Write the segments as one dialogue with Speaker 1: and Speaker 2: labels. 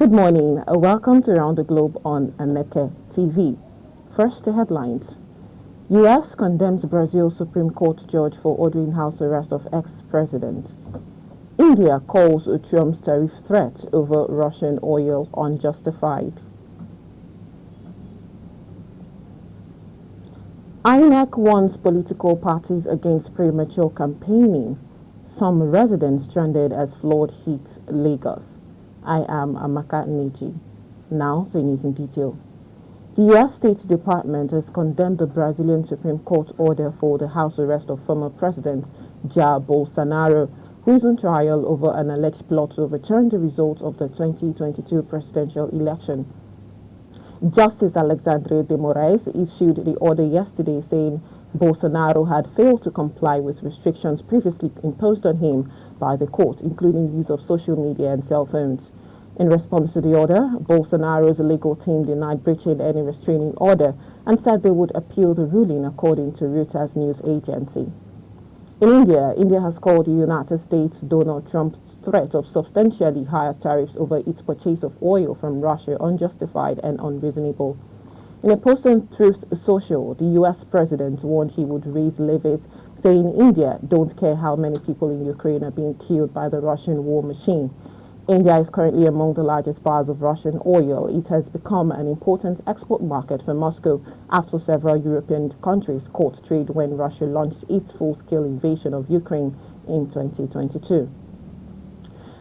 Speaker 1: Good morning. Welcome to Around the Globe on Aneke TV. First, the headlines. U.S. condemns Brazil Supreme Court judge for ordering house arrest of ex-president. India calls Trump's tariff threat over Russian oil unjustified. Aneke warns political parties against premature campaigning. Some residents stranded as flood hits Lagos. I am Aneke. Now, the news in detail. The U.S. State Department has condemned the Brazilian Supreme Court order for the house arrest of former President Jair Bolsonaro, who is on trial over an alleged plot to overturn the results of the 2022 presidential election. Justice Alexandre de Moraes issued the order yesterday saying Bolsonaro had failed to comply with restrictions previously imposed on him by the court, including use of social media and cell phones. In response to the order, Bolsonaro's legal team denied breaching any restraining order and said they would appeal the ruling, according to Reuters news agency. In India has called the United States Donald Trump's threat of substantially higher tariffs over its purchase of oil from Russia unjustified and unreasonable. In a post on Truth Social, the U.S. president warned he would raise levies, saying India don't care how many people in Ukraine are being killed by the Russian war machine. India is currently among the largest buyers of Russian oil. It has become an important export market for Moscow after several European countries cut trade when Russia launched its full-scale invasion of Ukraine in 2022.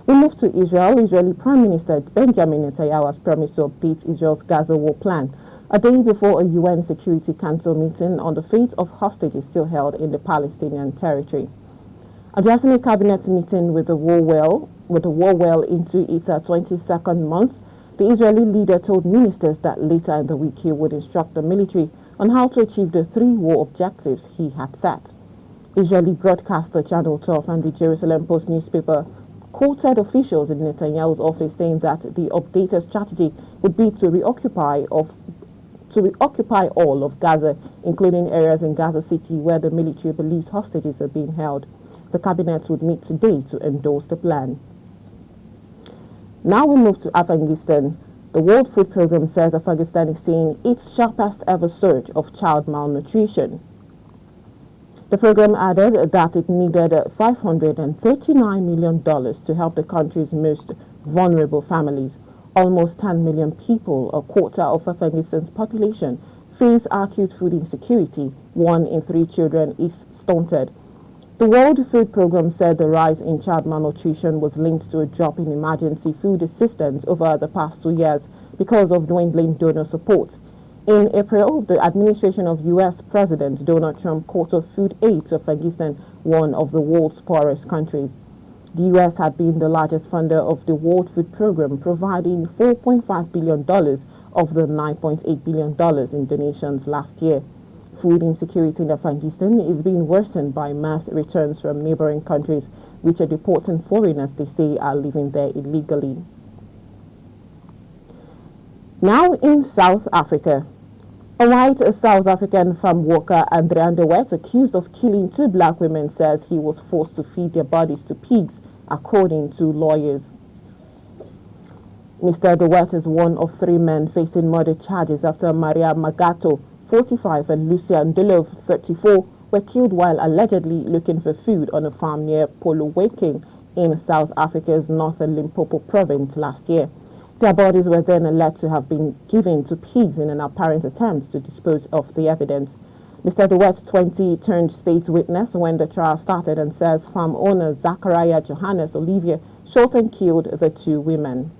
Speaker 1: We move to Israel. Israeli Prime Minister Benjamin Netanyahu has promised to update Israel's Gaza war plan a day before a UN Security Council meeting on the fate of hostages still held in the Palestinian territory. Addressing a cabinet meeting with the war well into its 22nd month, the Israeli leader told ministers that later in the week he would instruct the military on how to achieve the three war objectives he had set. Israeli broadcaster Channel 12 and the Jerusalem Post newspaper quoted officials in Netanyahu's office saying that the updated strategy would be to reoccupy all of Gaza, including areas in Gaza City where the military believes hostages are being held. The cabinet would meet today to endorse the plan. Now we move to Afghanistan. The World Food Programme says Afghanistan is seeing its sharpest ever surge of child malnutrition. The program added that it needed $539 million to help the country's most vulnerable families. Almost 10 million people, a quarter of Afghanistan's population, face acute food insecurity. 1 in 3 children is stunted. The World Food Programme said the rise in child malnutrition was linked to a drop in emergency food assistance over the past 2 years because of dwindling donor support. In April, the administration of U.S. President Donald Trump cut off food aid to Afghanistan, one of the world's poorest countries. The U.S. had been the largest funder of the World Food Programme, providing $4.5 billion of the $9.8 billion in donations last year. Food insecurity in Afghanistan is being worsened by mass returns from neighboring countries, which are deporting foreigners they say are living there illegally. Now in South Africa. A white South African farm worker, Andre de Wet, accused of killing 2 black women, says he was forced to feed their bodies to pigs, according to lawyers. Mr. de Wet is one of 3 men facing murder charges after Maria Magato, 45, and Lucia Ndolov, 34, were killed while allegedly looking for food on a farm near Polokwane in South Africa's northern Limpopo province last year. Their bodies were then alleged to have been given to pigs in an apparent attempt to dispose of the evidence. Mr. de Wet, 20, turned state witness when the trial started and says farm owner Zachariah Johannes Olivier shot and killed the 2 women.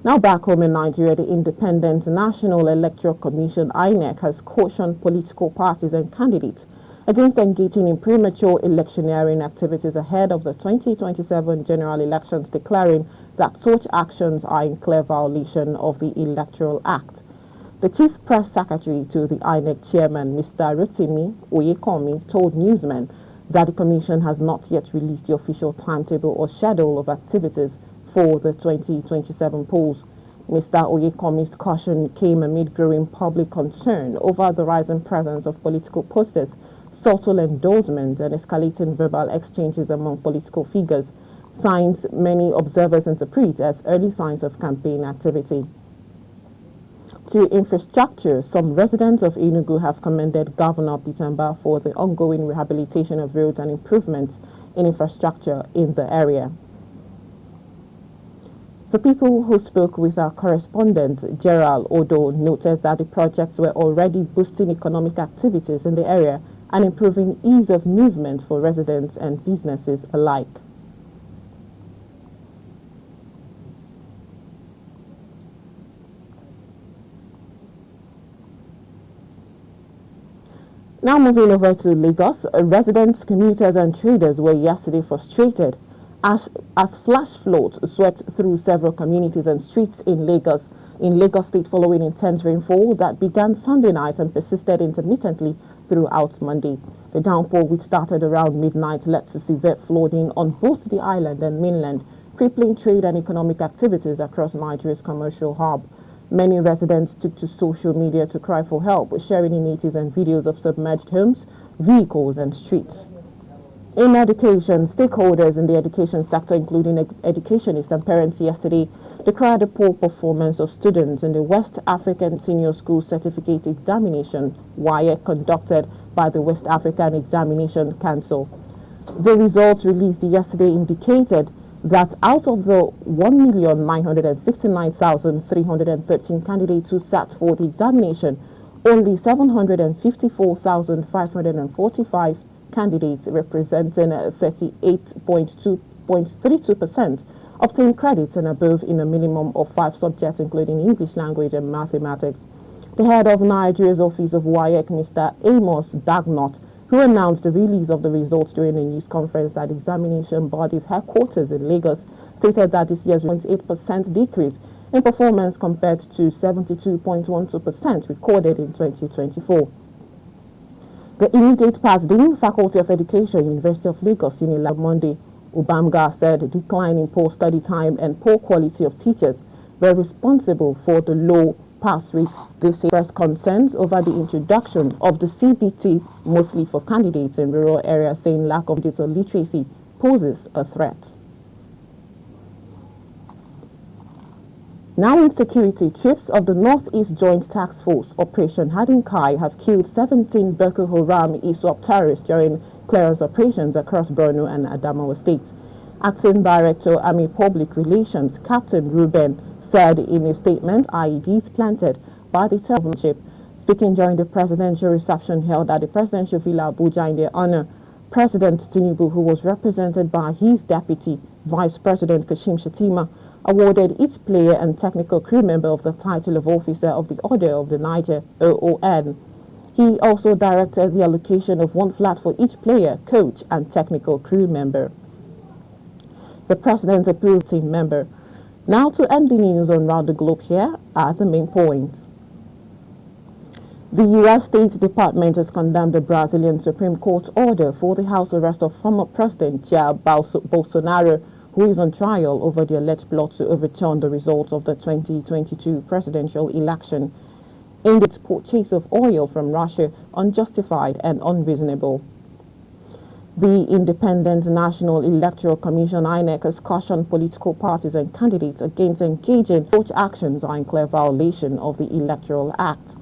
Speaker 1: Now back home in Nigeria, the Independent National Electoral Commission (INEC) has cautioned political parties and candidates against engaging in premature electioneering activities ahead of the 2027 general elections, declaring that such actions are in clear violation of the Electoral Act. The Chief Press Secretary to the INEC chairman, Mr. Rotimi Oyekomi, told newsmen that the Commission has not yet released the official timetable or schedule of activities for the 2027 polls. Mr. Oyekomi's caution came amid growing public concern over the rising presence of political posters, subtle endorsements, and escalating verbal exchanges among political figures. signs many observers interpret as early signs of campaign activity. To infrastructure, some residents of Enugu have commended Governor Peter Mbah for the ongoing rehabilitation of roads and improvements in infrastructure in the area. The people who spoke with our correspondent, Gerald Odo, noted that the projects were already boosting economic activities in the area and improving ease of movement for residents and businesses alike. Now moving over to Lagos, residents, commuters and traders were yesterday frustrated as flash floods swept through several communities and streets in Lagos State following intense rainfall that began Sunday night and persisted intermittently throughout Monday. The downpour, which started around midnight, led to severe flooding on both the island and mainland, crippling trade and economic activities across Nigeria's commercial hub. Many residents took to social media to cry for help, sharing images and videos of submerged homes, vehicles and streets. In education, stakeholders in the education sector, including educationists and parents yesterday, decried the poor performance of students in the West African Senior School Certificate Examination, WAEC, conducted by the West African Examination Council. The results released yesterday indicated that out of the 1,969,313 candidates who sat for the examination, only 754,545 candidates, representing 38.32% obtained credits and above in a minimum of 5 subjects, including English language and mathematics. The head of Nigeria's Office of WAEC, Mr. Amos Dagnott, who announced the release of the results during a news conference at the examination body's headquarters in Lagos, stated that this year's 0.8% decrease in performance compared to 72.12% recorded in 2024. The immediate past dean, Faculty of Education, University of Lagos, Unilab, Monday, Ubamga, said decline in poor study time and poor quality of teachers were responsible for the low pass rates. They expressed concerns over the introduction of the CBT, mostly for candidates in rural areas, saying lack of digital literacy poses a threat. Now in security, troops of the Northeast Joint Task Force Operation Hadinkai have killed 17 Boko Haram ISWAP terrorists during clearance operations across Borno and Adamawa states. Acting Director, Army Public Relations, Captain Ruben, said in a statement IEDs planted by the terrorship. Speaking during the presidential reception held at the Presidential Villa Abuja in their honor, President Tinubu, who was represented by his deputy, Vice President Kashim Shettima, awarded each player and technical crew member of the title of Officer of the Order of the Niger, OON. He also directed the allocation of 1 flat for each player, coach, and technical crew member. The President approved team member. Now to end the news on Round the Globe, here are the main points. The U.S. State Department has condemned the Brazilian Supreme Court order for the house arrest of former President Jair Bolsonaro, who is on trial over the alleged plot to overturn the results of the 2022 presidential election. In its purchase of oil from Russia, unjustified and unreasonable. The Independent National Electoral Commission, Aneke, has cautioned political parties and candidates against engaging such actions are in clear violation of the Electoral Act.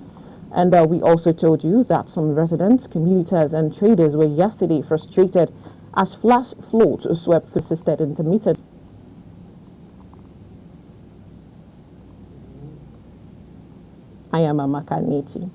Speaker 1: And we also told you that some residents, commuters and traders were yesterday frustrated as flash floods swept through persisted intermittent. I am Aneke.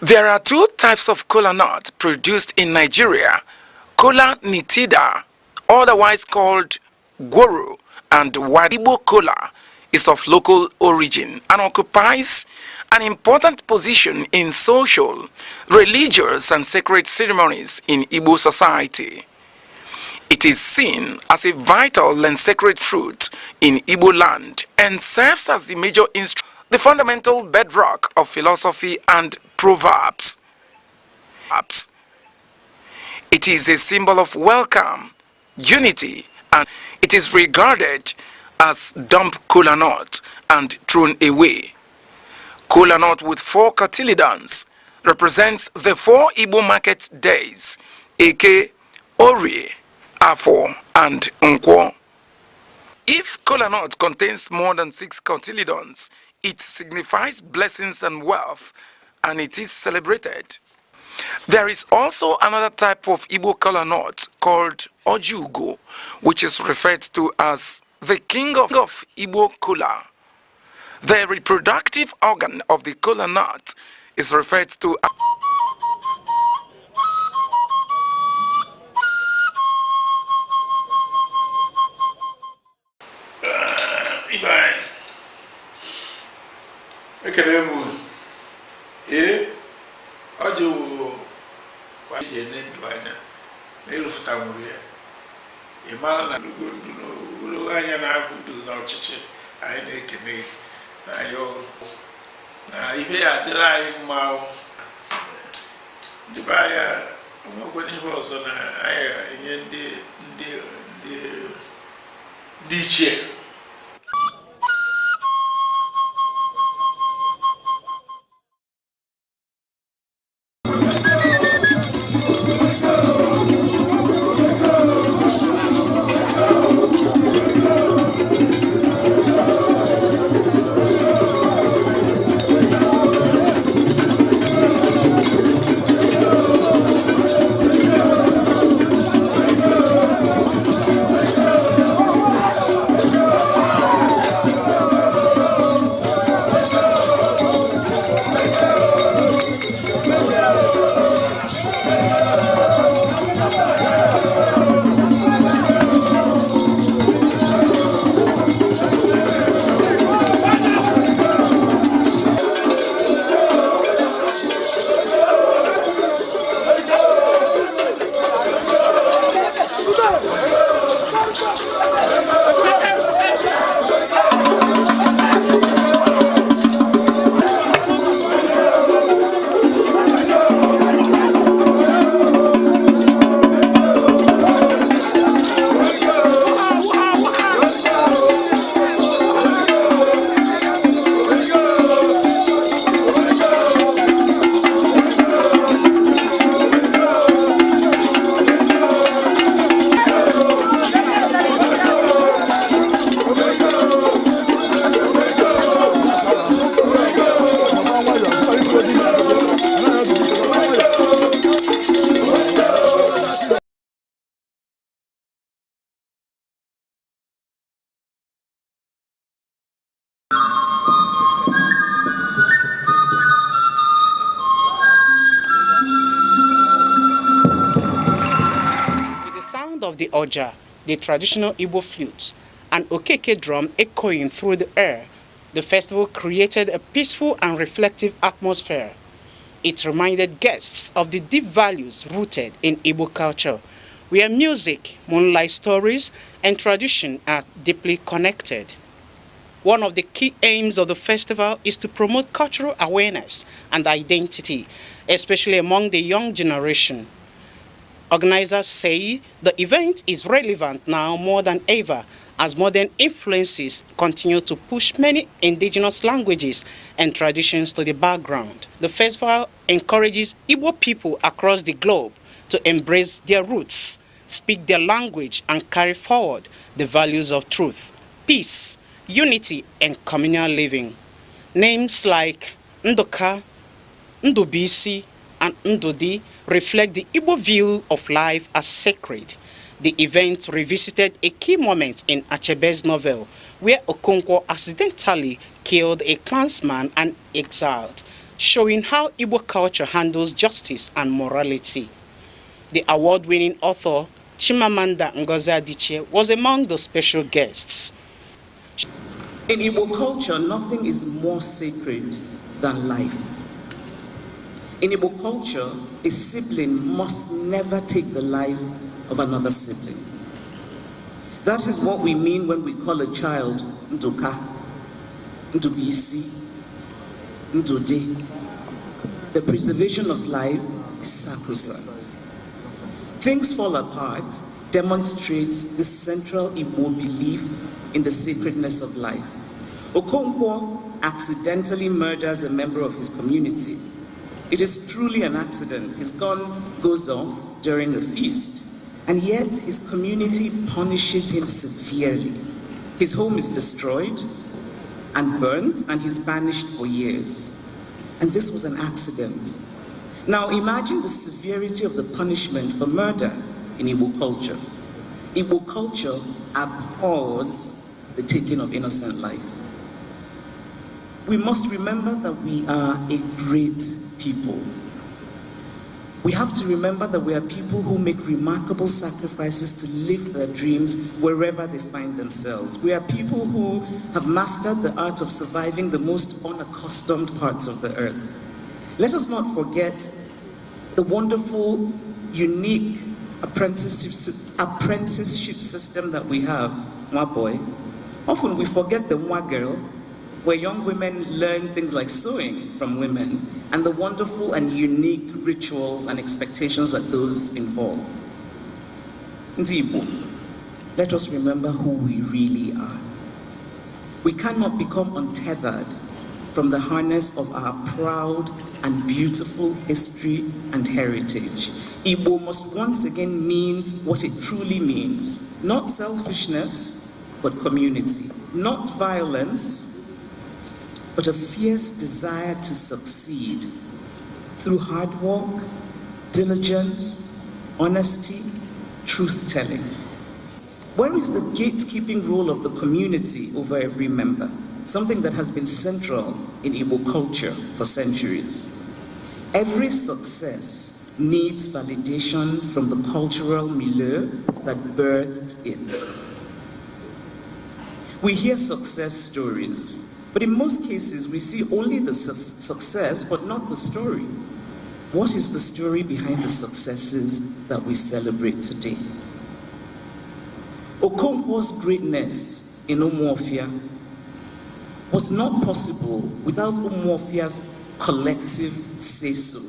Speaker 2: There are two types of kola nut produced in Nigeria: kola nitida, otherwise called gworo, and wadibo kola is of local origin and occupies an important position in social, religious, and sacred ceremonies in Igbo society. It is seen as a vital and sacred fruit in Igbo land and serves as the major instrument, the fundamental bedrock of philosophy and proverbs. It is a symbol of welcome, unity, and it is regarded as dump kola nut and thrown away. Kola nut with 4 cotyledons represents the 4 Igbo market days: Eke, Orie, Afo, and Nkwo. If kola nut contains more than 6 cotyledons, it signifies blessings and wealth, and it is celebrated. There is also another type of Igbo kola nut called Ojugo, which is referred to as the king of Igbo kola. The reproductive organ of the kola nut is referred to as
Speaker 3: of the oja, the traditional Igbo flute, and okeke drum echoing through the air. The festival created a peaceful and reflective atmosphere. It reminded guests of the deep values rooted in Igbo culture, where music, moonlight stories, and tradition are deeply connected. One of the key aims of the festival is to promote cultural awareness and identity, especially among the young generation. Organizers say the event is relevant now more than ever as modern influences continue to push many indigenous languages and traditions to the background. The festival encourages Igbo people across the globe to embrace their roots, speak their language, and carry forward the values of truth, peace, unity, and communal living. Names like Ndoka, Ndubisi, and Ndodi reflect the Igbo view of life as sacred. The event revisited a key moment in Achebe's novel, where Okonkwo accidentally killed a clansman and exiled. showing how Igbo culture handles justice and morality. The award-winning author Chimamanda Ngozi Adichie was among the special guests.
Speaker 4: In Igbo culture, nothing is more sacred than life. In Igbo culture, a sibling must never take the life of another sibling. That is what we mean when we call a child Nduka, Ndubisi, Ndude. The preservation of life is sacrosanct. Things Fall Apart demonstrates the central Igbo belief in the sacredness of life. Okonkwo accidentally murders a member of his community. It is truly an accident. His gun goes off during a feast, and yet his community punishes him severely. His home is destroyed and burnt, and he's banished for years. And this was an accident. Now imagine the severity of the punishment for murder in Igbo culture. Igbo culture abhors the taking of innocent life. We must remember that we are a great people. We have to remember that we are people who make remarkable sacrifices to live their dreams wherever they find themselves. We are people who have mastered the art of surviving the most unaccustomed parts of the earth. Let us not forget the wonderful, unique apprenticeship system that we have, Mwa boy. Often we forget the Mwa girl, where young women learn things like sewing from women, and the wonderful and unique rituals and expectations that those involve. Ndibo, let us remember who we really are. We cannot become untethered from the harness of our proud and beautiful history and heritage. Igbo must once again mean what it truly means. Not selfishness, but community. Not violence, but a fierce desire to succeed through hard work, diligence, honesty, truth-telling. Where is the gatekeeping role of the community over every member? Something that has been central in Igbo culture for centuries. Every success needs validation from the cultural milieu that birthed it. We hear success stories, but in most cases we see only the success but not the story. What is the story behind the successes that we celebrate today? Okonkwo's greatness in Umuofia was not possible without Umuofia's collective say-so.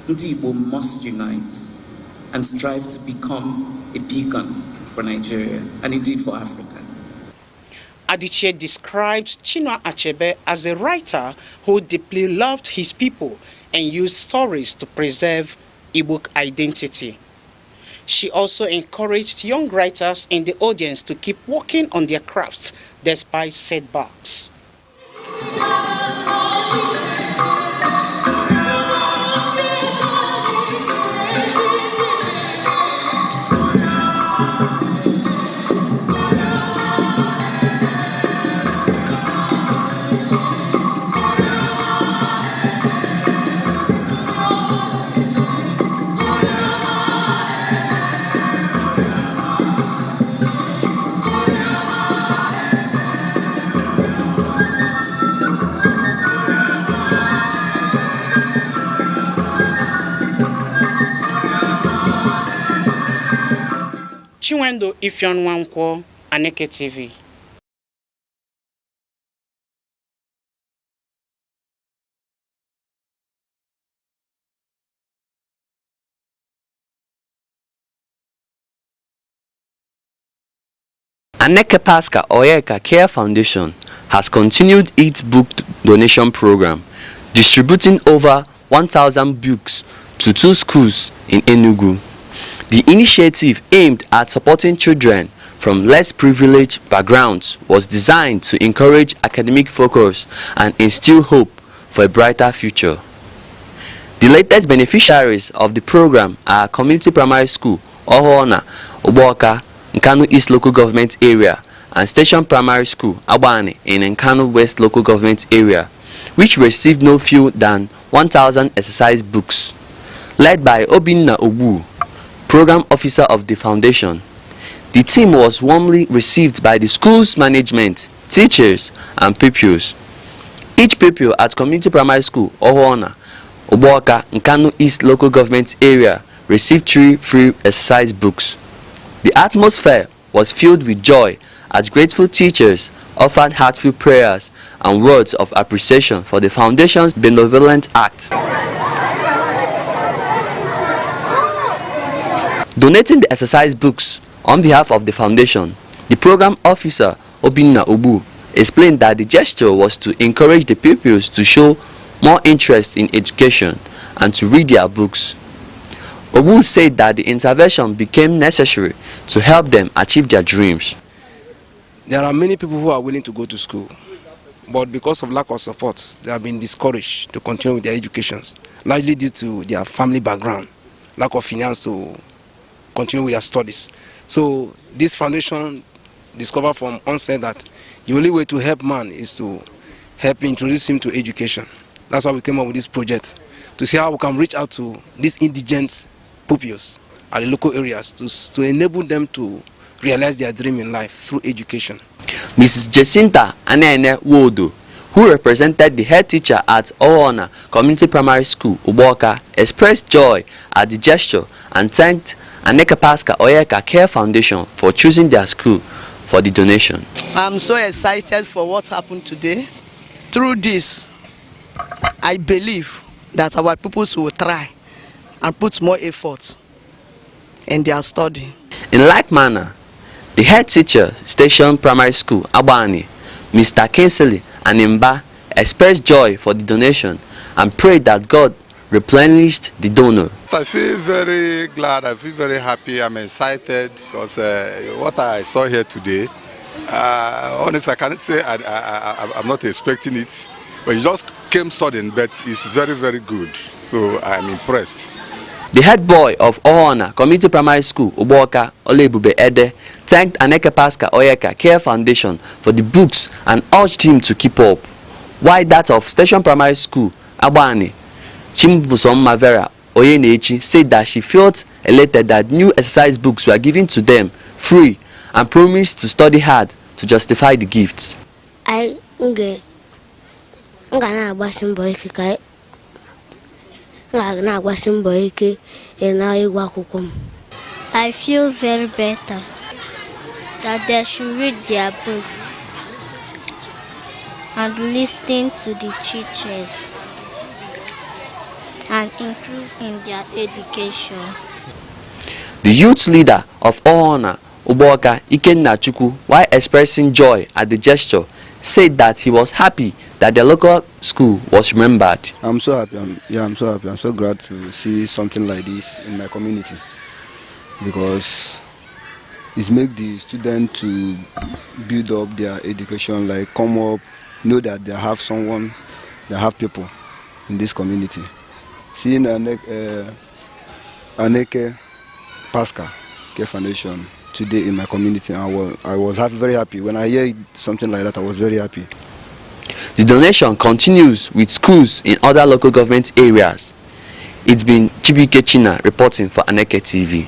Speaker 4: Ndibo must unite and strive to become a beacon for Nigeria and indeed for Africa.
Speaker 3: Adichie describes Chinua Achebe as a writer who deeply loved his people and used stories to preserve Igbo identity. She also encouraged young writers in the audience to keep working on their crafts despite setbacks. Chiwendo Ifeanwankwo, Aneke TV.
Speaker 5: Aneke Pascal Oyeka Care Foundation has continued its book donation program, distributing over 1,000 books to 2 schools in Enugu. The initiative aimed at supporting children from less privileged backgrounds was designed to encourage academic focus and instill hope for a brighter future. The latest beneficiaries of the program are Community Primary School, Ohoona, Oboka, Nkanu East Local Government Area, and Station Primary School, Abani, in Nkanu West Local Government Area, which received no fewer than 1,000 exercise books. Led by Obinna Obu, program officer of the foundation, the team was warmly received by the school's management, teachers, and pupils. Each pupil at Community Primary School, Ohoona, Oboaka, Nkanu East Local Government Area received 3 free exercise books. The atmosphere was filled with joy as grateful teachers offered heartfelt prayers and words of appreciation for the foundation's benevolent act. Donating the exercise books on behalf of the foundation, the program officer Obinna Obu explained that the gesture was to encourage the pupils to show more interest in education and to read their books. Obu said that the intervention became necessary to help them achieve their dreams.
Speaker 6: There are many people who are willing to go to school, but because of lack of support, they have been discouraged to continue with their educations, largely due to their family background, lack of finance to continue with their studies. So this foundation discovered from onset that the only way to help man is to help introduce him to education. That's why we came up with this project, to see how we can reach out to these indigent pupils at the local areas to enable them to realize their dream in life through education.
Speaker 5: Mrs. Jacinta Aneke Wodo, who represented the head teacher at Ohoona Community Primary School, Uboka, expressed joy at the gesture and thanked Aneke Pasca Oyeka Care Foundation for choosing their school for the donation.
Speaker 7: I'm so excited for what happened today. Through this, I believe that our pupils will try and put more effort in their study.
Speaker 5: In like manner, the head teacher, Station Primary School, Abani, Mr. Kinsley Animba, expressed joy for the donation and prayed that God replenished the donor.
Speaker 8: I feel very glad, I feel very happy, I'm excited because what I saw here today, honestly I cannot say I'm not expecting it, but it just came sudden, but it's very, very good, so I'm impressed.
Speaker 5: The head boy of Ohoona Community Primary School, Uboka Olebube Ede, thanked Aneke Pasca Oyeka Care Foundation for the books and urged him to keep up, while that of Station Primary School, Abani, Chimbusom Mavera Oyenechi said that she felt elated that new exercise books were given to them free and promised to study hard to justify the gifts.
Speaker 9: I feel very better that they should read their books and listen to the teachers and improve in their educations.
Speaker 5: The youth leader of Ohoona, Uboka Ikenna Chukwu, while expressing joy at the gesture, said that he was happy that the local school was remembered.
Speaker 10: I'm so happy. I'm so happy. I'm so glad to see something like this in my community, because it's make the student to build up their education, like come up, know that they have someone, they have people in this community. Seeing Aneke Pasca Care Foundation today in my community, I was very happy. When I hear something like that, I was very happy.
Speaker 5: The donation continues with schools in other local government areas. It's been Chibike China reporting for Aneke TV.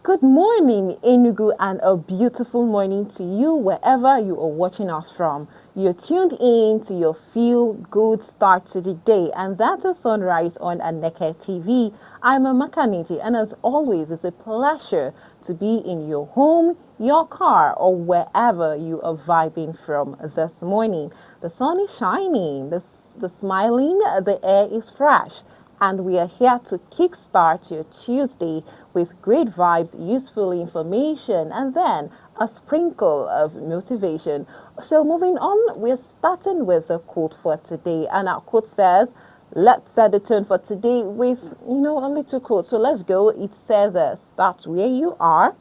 Speaker 1: Good morning, Enugu, and a beautiful morning to you wherever you are watching us from. You're tuned in to your feel-good start to the day, and that's a sunrise on Aneke TV. I'm Amaka Neji, and as always, it's a pleasure to be in your home, your car, or wherever you are vibing from this morning. The sun is shining, the smiling, the air is fresh. and we are here to kickstart your Tuesday with great vibes, useful information, and then a sprinkle of motivation. So moving on, we're starting with the quote for today, and our quote says, let's set the tone for today with, a little quote. So let's go. It says, start where you are,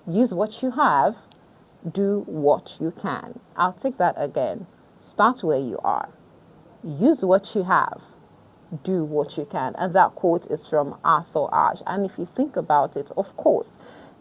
Speaker 1: use what you have, do what you can. I'll take that again. Start where you are, use what you have, do what you can. And that quote is from Arthur Ashe. And if you think about it, of course,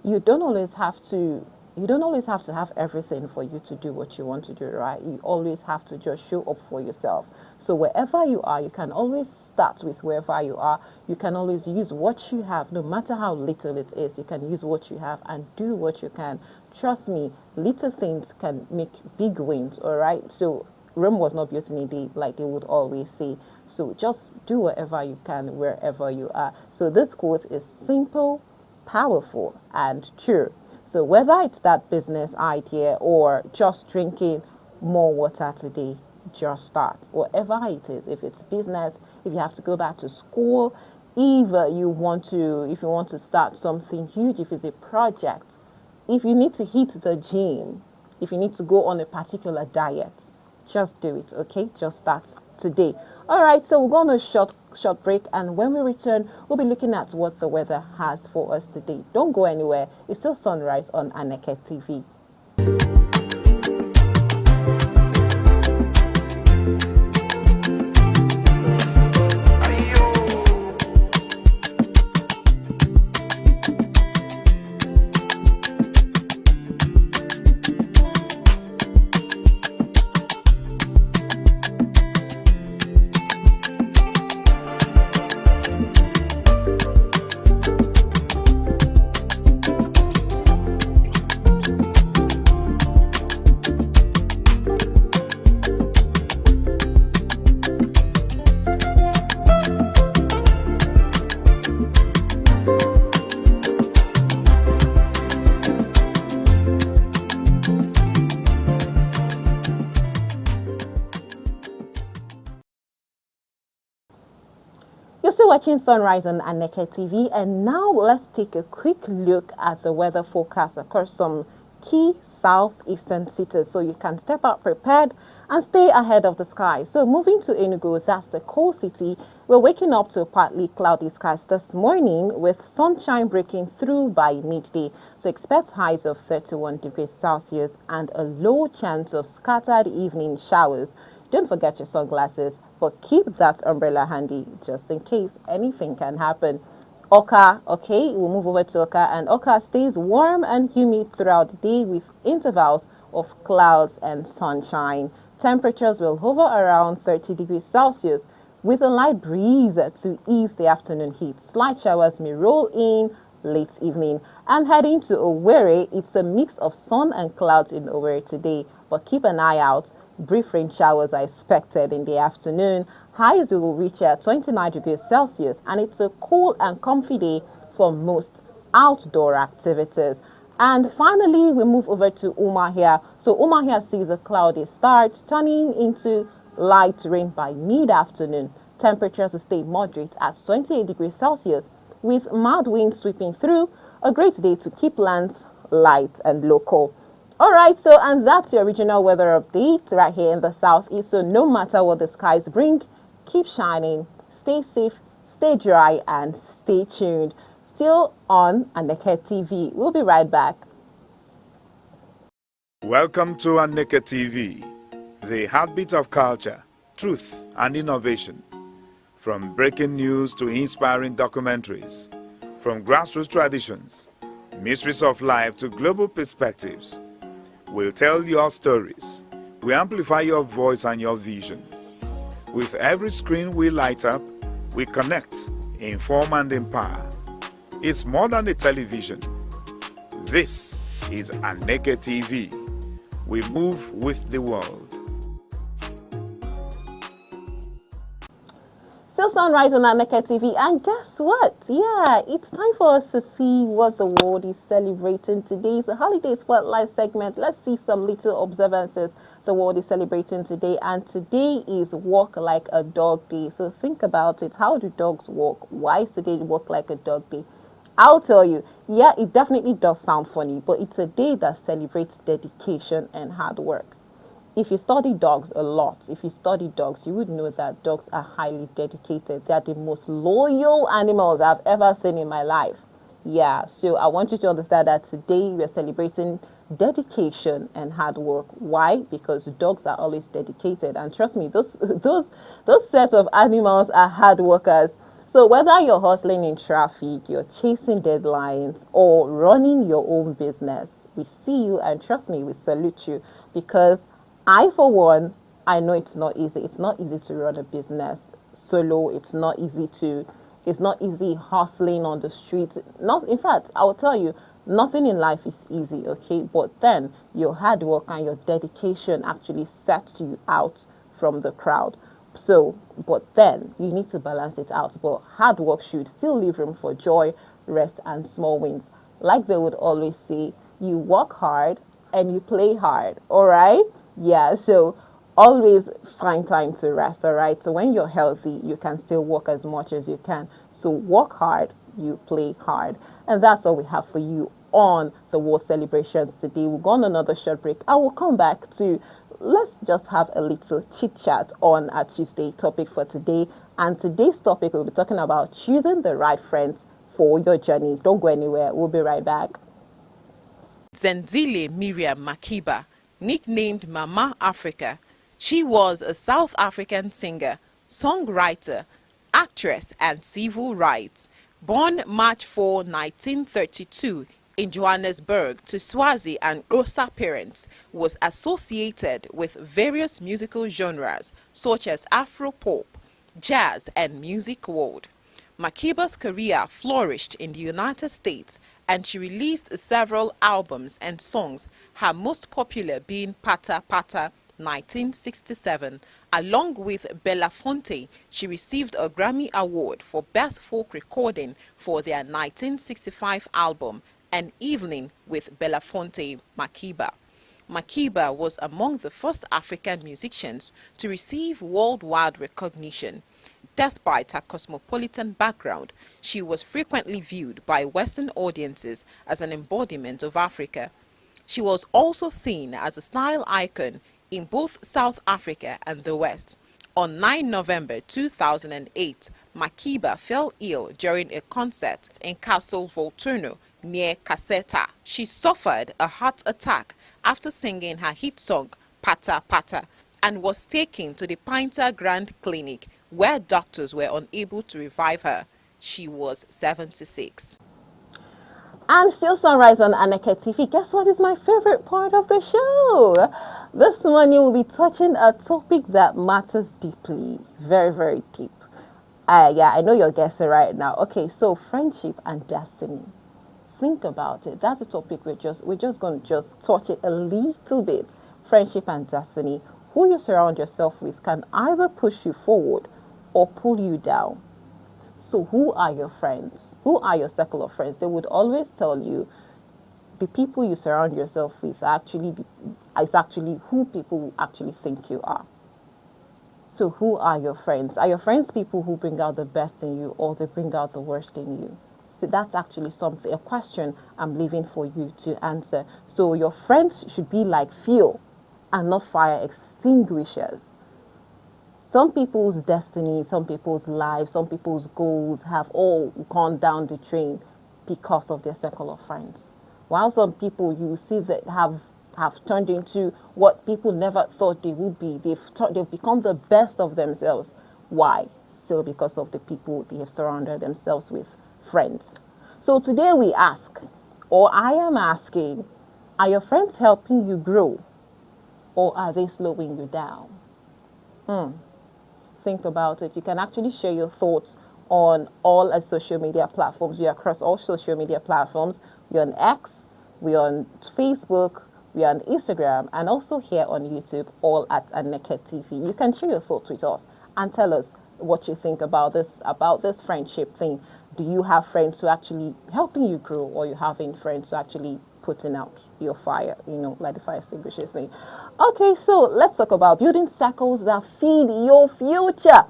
Speaker 1: you don't always have to have everything for you to do what you want to do, right? You always have to just show up for yourself. So wherever you are, you can always start with wherever you are. You can always use what you have, no matter how little it is. You can use what you have and do what you can. Trust me, little things can make big wins, all right? So Rome was not built in a day, like they would always say. So just do whatever you can wherever you are. So this quote is simple, powerful, and true. So whether it's that business idea or just drinking more water today, just start. Whatever it is, if it's business, if you have to go back to school, if you want to start something huge, if it's a project, if you need to hit the gym, if you need to go on a particular diet, just do it, okay? Just start today. All right, so we're going on a short break, and when we return, we'll be looking at what the weather has for us today. Don't go anywhere. It's still sunrise on Aneke TV. You're still watching Sunrise on Aneke TV, and now let's take a quick look at the weather forecast across some key southeastern cities so you can step out prepared and stay ahead of the sky. So moving to Enugu, that's the coal city. We're waking up to partly cloudy skies this morning with sunshine breaking through by midday. So expect highs of 31 degrees Celsius and a low chance of scattered evening showers. Don't forget your sunglasses, but keep that umbrella handy just in case anything can happen. Oka, okay, we'll move over to Oka, and Oka stays warm and humid throughout the day with intervals of clouds and sunshine. Temperatures will hover around 30 degrees Celsius with a light breeze to ease the afternoon heat. Slight showers may roll in late evening. And heading to Owerri, it's a mix of sun and clouds in Owerri today, but keep an eye out. Brief rain showers are expected in the afternoon. Highs will reach 29 degrees Celsius, and it's a cool and comfy day for most outdoor activities. And finally, we move over to Umuahia. So Umuahia sees a cloudy start, turning into light rain by mid-afternoon. Temperatures will stay moderate at 28 degrees Celsius, with mild winds sweeping through. A great day to keep lands light and local. All right, so and that's your regional weather update right here in the southeast. So no matter what the skies bring, keep shining, stay safe, stay dry, and stay tuned. Still on Aneke TV. We'll be right back.
Speaker 11: Welcome to Aneke TV, the heartbeat of culture, truth, and innovation. From breaking news to inspiring documentaries, from grassroots traditions, mysteries of life to global perspectives. We'll tell your stories. We amplify your voice and your vision. With every screen we light up, we connect, inform, and empower. It's more than a television. This is Aneke TV. We move with the world.
Speaker 1: Still sunrise on Aneke TV, and guess what? Yeah, it's time for us to see what the world is celebrating today. It's a holiday spotlight segment. Let's see some little observances the world is celebrating today, and today is Walk Like a Dog Day. So think about it. How do dogs walk? Why is today Walk Like a Dog Day? I'll tell you, yeah, it definitely does sound funny, but it's a day that celebrates dedication and hard work. If you study dogs a lot, if you study dogs, you would know that dogs are highly dedicated. They are the most loyal animals I've ever seen in my life. Yeah, so I want you to understand that today we're celebrating dedication and hard work. Why? Because dogs are always dedicated, and trust me, those sets of animals are hard workers. So whether you're hustling in traffic, you're chasing deadlines, or running your own business, we see you, and trust me, we salute you, because I, for one, I know it's not easy. It's not easy to run a business solo. It's not easy hustling on the streets. Not, in fact, I will tell you, nothing in life is easy, okay? But then your hard work and your dedication actually sets you out from the crowd. So, but then you need to balance it out. But hard work should still leave room for joy, rest, and small wins. Like they would always say, you work hard and you play hard, all right? Yeah, so always find time to rest, all right? So when you're healthy, you can still work as much as you can. So work hard, you play hard. And that's all we have for you on the World Celebrations today. We'll go on another short break. I will come back to, let's just have a little chit chat on our Tuesday topic for today. And today's topic, we'll be talking about choosing the right friends for your journey. Don't go anywhere. We'll be right back.
Speaker 12: Zenzile Miriam Makeba, nicknamed Mama Africa. She was a South African singer, songwriter, actress, and civil rights. Born March 4, 1932 in Johannesburg to Swazi and Xhosa parents, was associated with various musical genres such as Afro-pop, jazz, and music world. Makeba's career flourished in the United States, and she released several albums and songs, her most popular being Pata Pata 1967. Along with Belafonte, she received a Grammy Award for Best Folk Recording for their 1965 album, An Evening with Belafonte Makeba. Makeba was among the first African musicians to receive worldwide recognition. Despite her cosmopolitan background, she was frequently viewed by Western audiences as an embodiment of Africa. She was also seen as a style icon in both South Africa and the West. On 9 November 2008, Makeba fell ill during a concert in Castle Volturno near Caserta. She suffered a heart attack after singing her hit song Pata Pata and was taken to the Pinter Grand Clinic, where doctors were unable to revive her. She was 76.
Speaker 1: And still Sunrise on Aneke TV. Guess what is my favorite part of the show? This morning we'll be touching a topic that matters deeply. Very, very deep. Yeah, I know you're guessing right now. Okay, so friendship and destiny. Think about it. That's a topic we're just going to touch it a little bit. Friendship and destiny. Who you surround yourself with can either push you forward or pull you down. So who are your friends? Who are your circle of friends? They would always tell you the people you surround yourself with is actually who people actually think you are. So who are your friends? Are your friends people who bring out the best in you, or they bring out the worst in you? So that's actually a question I'm leaving for you to answer. So your friends should be like fuel and not fire extinguishers. Some people's destiny, some people's lives, some people's goals have all gone down the drain because of their circle of friends. While some people you see that have turned into what people never thought they would be. They've become the best of themselves. Why? Still because of the people they have surrounded themselves with, friends. So today we ask, or I am asking, are your friends helping you grow, or are they slowing you down? Think about it. You can actually share your thoughts on all our social media platforms. We are across all social media platforms. We're on X, we're on Facebook, we're on Instagram, and also here on YouTube, all at Aneke TV. You can share your thoughts with us and tell us what you think about this friendship thing. Do you have friends who are actually helping you grow, or you having friends who are actually putting out your fire, like the fire extinguisher thing? Okay, so let's talk about building circles that feed your future.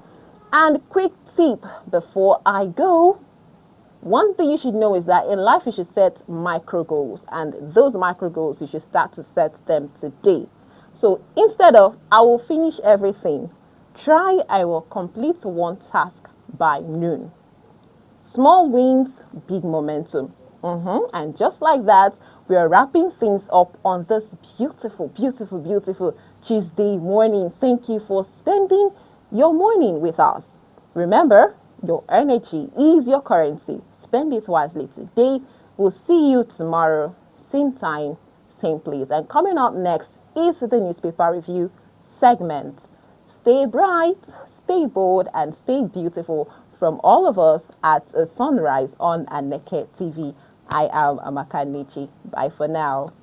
Speaker 1: And quick tip before I go. One thing you should know is that in life you should set micro goals, and those micro goals you should start to set them today. So instead of I will finish everything, try I will complete one task by noon. Small wins, big momentum. And just like that, we are wrapping things up on this beautiful Tuesday morning. Thank you for spending your morning with us. Remember, your energy is your currency. Spend it wisely today. We'll see you tomorrow, same time, same place. And coming up next is the newspaper review segment. Stay bright, stay bold, and stay beautiful from all of us at Sunrise on Aneke TV. I am Aneke. Bye for now.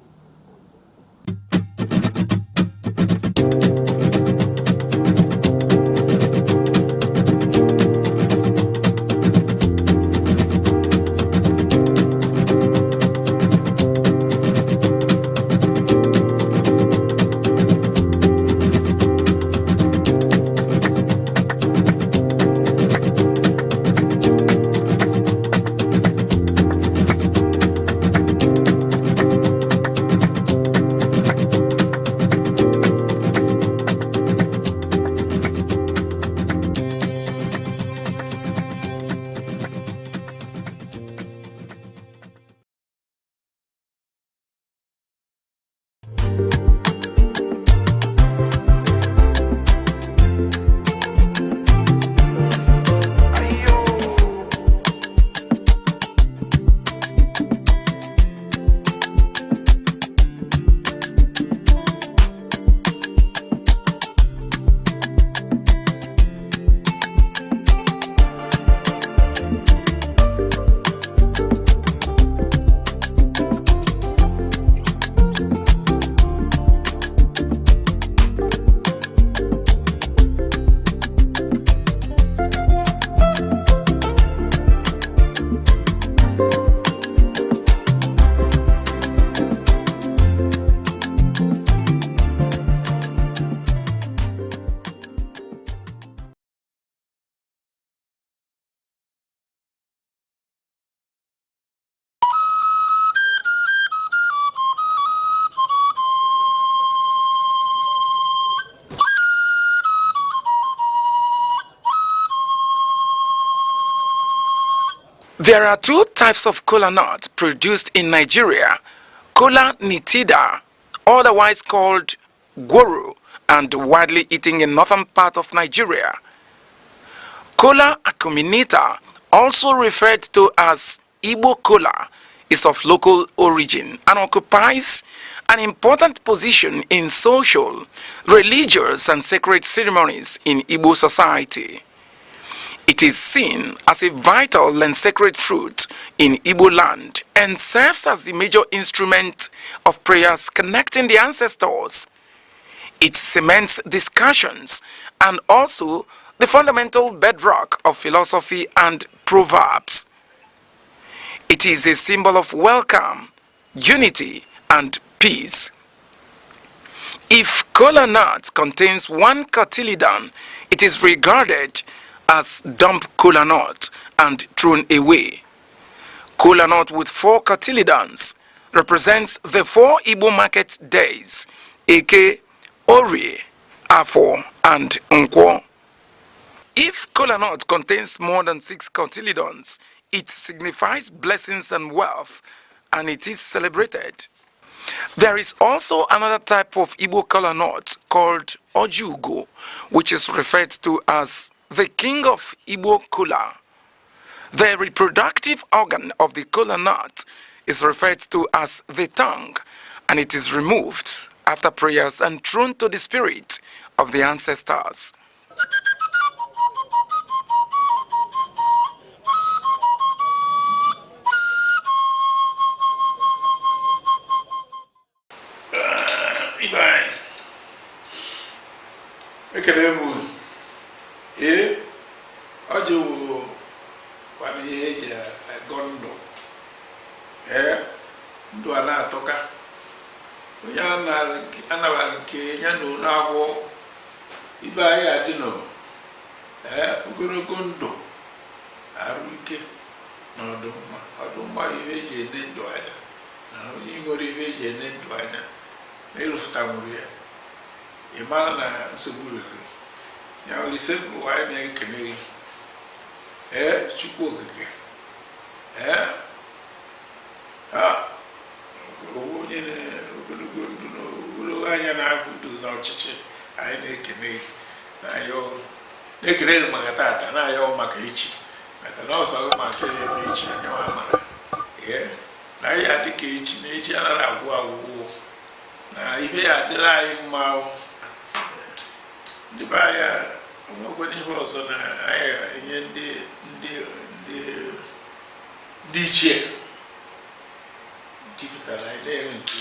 Speaker 2: There are two types of kola nut produced in Nigeria: kola nitida, otherwise called goro, and widely eaten in northern part of Nigeria. Kola acuminata, also referred to as Igbo kola, is of local origin and occupies an important position in social, religious, and sacred ceremonies in Igbo society. It is seen as a vital and sacred fruit in Igbo land and serves as the major instrument of prayers connecting the ancestors. It cements discussions and also the fundamental bedrock of philosophy and proverbs. It is a symbol of welcome, unity, and peace. If kola nut contains one cotyledon, it is regarded as dump kola nut and thrown away. Kola nut with 4 cotyledons represents the 4 Igbo market days: Eke, Orie, Afo, and Nkwo. If kola nut contains more than 6 cotyledons, it signifies blessings and wealth, and it is celebrated. There is also another type of Igbo kola nut called Ojugo, which is referred to as the king of Igbo kola. The reproductive organ of the kola nut is referred to as the tongue, and it is removed after prayers and thrown to the spirit of the ancestors.
Speaker 13: Ekele m ọjụ kwana ihe eji agọ ndụ ndụ a na-atọka onye a anaba nke ya no na agwo ibe anyị adị no ogologo ndụ arụ ike na ọdụmma ibe eji ene ndụ anya na onye nwere ibe eji ene ndụ anya na ịrụfụta nwere ya ịmara na nsogbu rere ya olise bụ anyị na-ekene gị Chukwu okike onye ogologo ndụ na ogologo anya na-ahụ udo na ọchịchị anyị na-ekene gị na-ekene gị maka tata na-ayọ maka echi maka na ọsọ maka eme echi anya mara na ya dị ka echi na echi anaghị agwụ agwụgwụ na ihe ya adịla anyị mma ndị be anya onwekwana ihe ọzọ na anyị enye ndị ichie tipụtara anyị na-enwe nke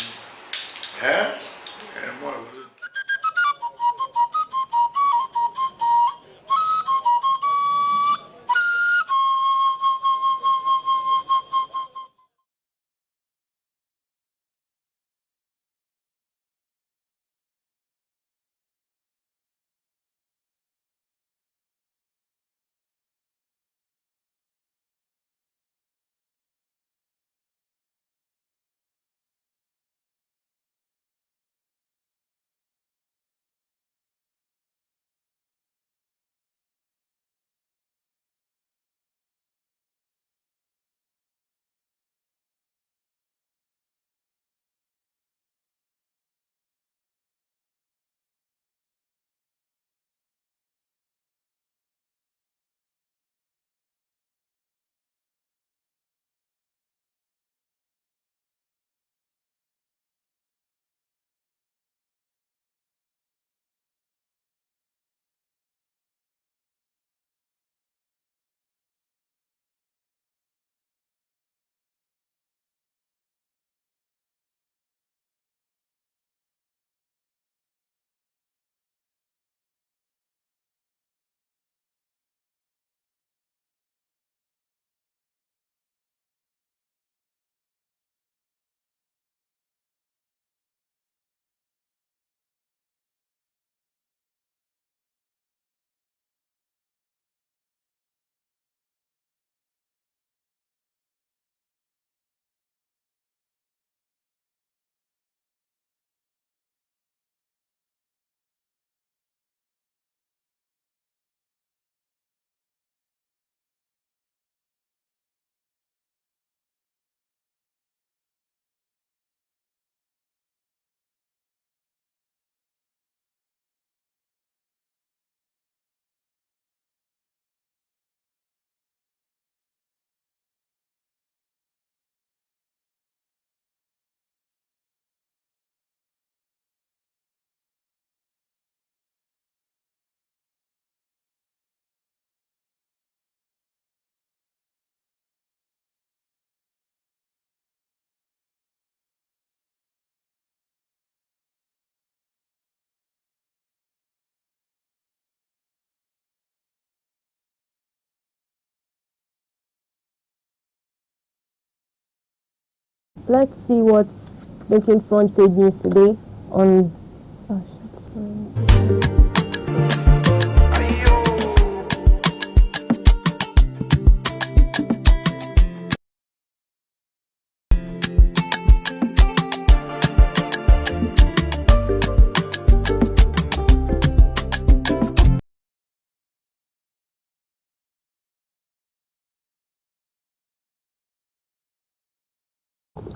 Speaker 14: Let's see what's making front page news today on...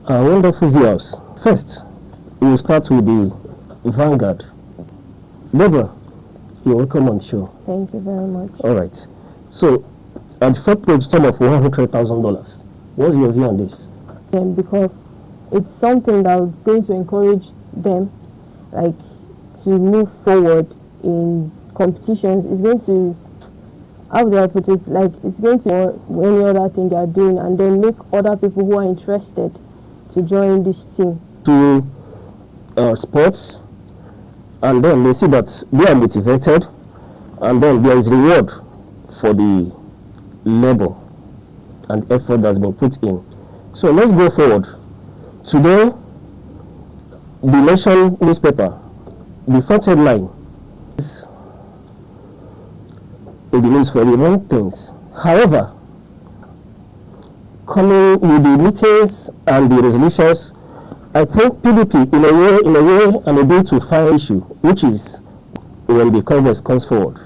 Speaker 15: Wonderful viewers. First, we will start with the Vanguard. Deborah, you're welcome on the show.
Speaker 14: Thank you very much.
Speaker 15: All right. So, at the front page, sum of $100,000. What's your view on this?
Speaker 14: Because it's something that's going to encourage them, like, to move forward in competitions. It's going to, how do I put it? Like, it's going to any other thing they are doing, and then make other people who are interested to join this team.
Speaker 15: To sports, and then they see that they are motivated, and then there is reward for the labor and effort that's been put in. So let's go forward. Today, the Nation newspaper, the front headline is in the news for the wrong things. However, coming with the meetings and the resolutions, I think PDP in a way and a bit to find issue, which is when the Congress comes forward.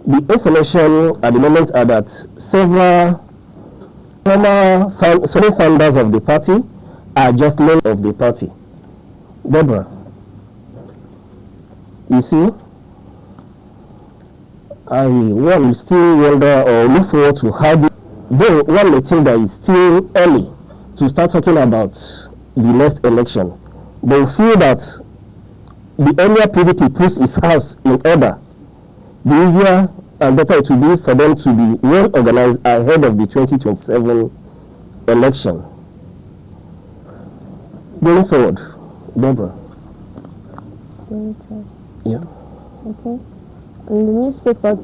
Speaker 15: The information at the moment are that several founders of the party are just men of the party. Deborah, you see, one still wonder or look forward to how, though one may think that it's still early to start talking about the next election, but we feel that the earlier PDP puts its house in order, the easier and better it will be for them to be well organized ahead of the 2027 election. Going forward, Deborah. Yeah.
Speaker 14: Okay. In the newspaper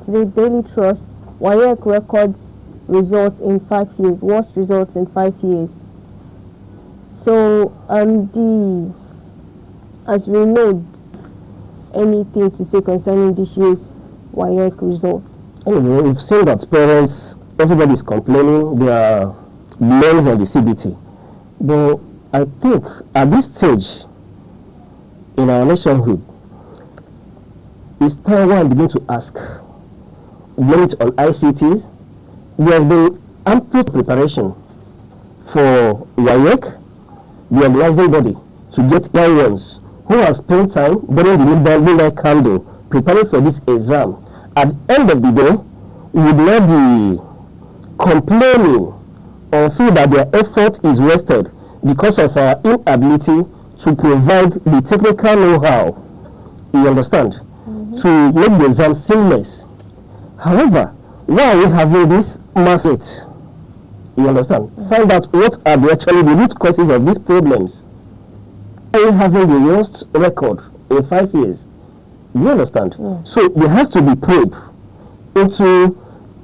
Speaker 14: today, Daily Trust, WAEC records results in 5 years, worst results in 5 years. So, as we know, anything to say concerning this year's WAEC results?
Speaker 15: Anyway, we've seen that parents, everybody is complaining, they are learns on the CBT. But I think at this stage in our nationhood, it's time one begin to ask, blame it on ICTs. There has been ample preparation for WAEC, the organizing body, to get young ones who have spent time burning the midnight candle preparing for this exam. At the end of the day, we would not be complaining or feel that their effort is wasted because of our inability to provide the technical know-how, you understand, to make the exam seamless. However, why are we having this massive, you understand, find out what are actually the root causes of these problems. Why are we having the worst record in 5 years? You understand? So there has to be probe into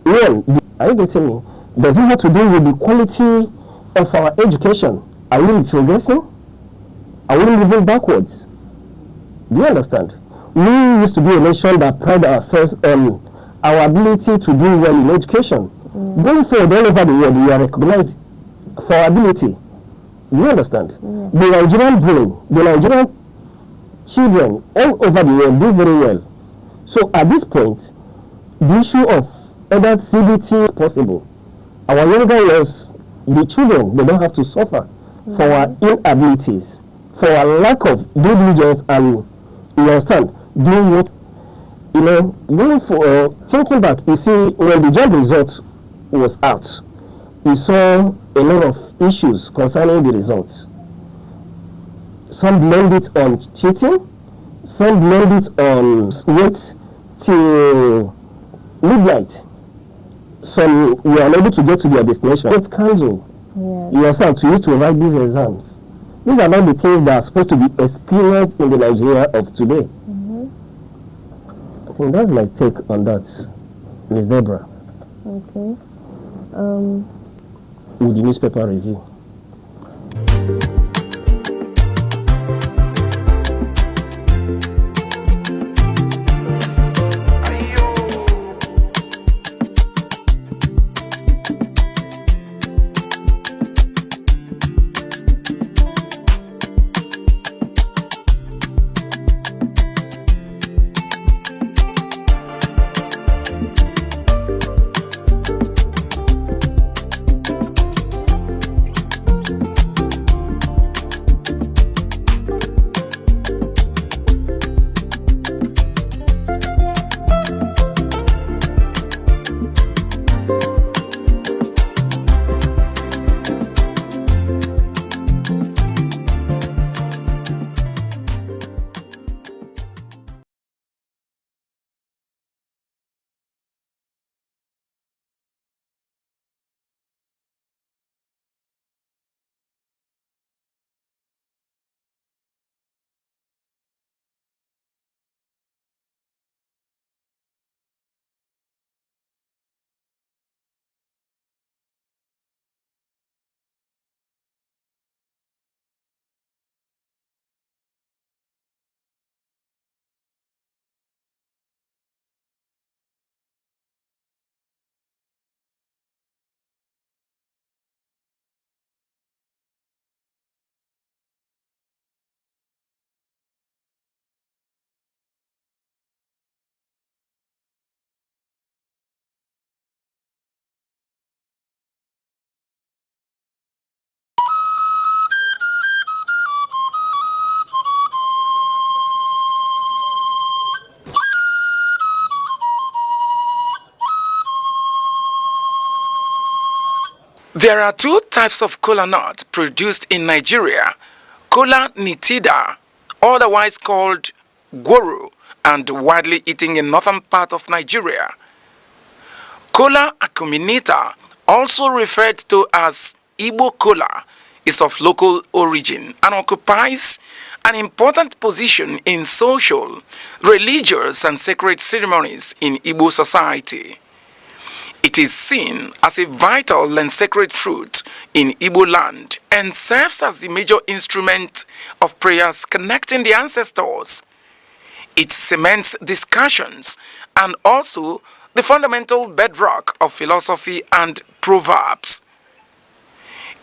Speaker 15: when, are you getting me? Does it have to do with the quality of our education? Are we progressing? Are we moving backwards? Do you understand? We used to be a nation that pride ourselves on our ability to do well in education. Going forward all over the world, we are recognized for our ability. Do you understand? The Nigerian brain, the Nigerian children all over the world do very well. So at this point, the issue of whether CBT is possible, our younger ones, the children, they don't have to suffer for our inabilities, for our lack of due diligence and, you understand, doing what, you know, going for, thinking back, you see, when the job result was out, we saw a lot of issues concerning the results. Some blamed it on cheating, some blamed it on wait till midnight. Some were unable to get to their destination. What council, you understand, to use to write these exams. These are not the things that are supposed to be experienced in the Nigeria of today. I think that's my take on that, Ms. Deborah.
Speaker 14: Okay.
Speaker 15: With the newspaper review.
Speaker 2: There are two types of kola nut produced in Nigeria: kola nitida, otherwise called gworo, and widely eaten in northern part of Nigeria. Kola acuminata, also referred to as Igbo kola, is of local origin and occupies an important position in social, religious, and sacred ceremonies in Igbo society. It is seen as a vital and sacred fruit in Igbo land and serves as the major instrument of prayers connecting the ancestors. It cements discussions and also the fundamental bedrock of philosophy and proverbs.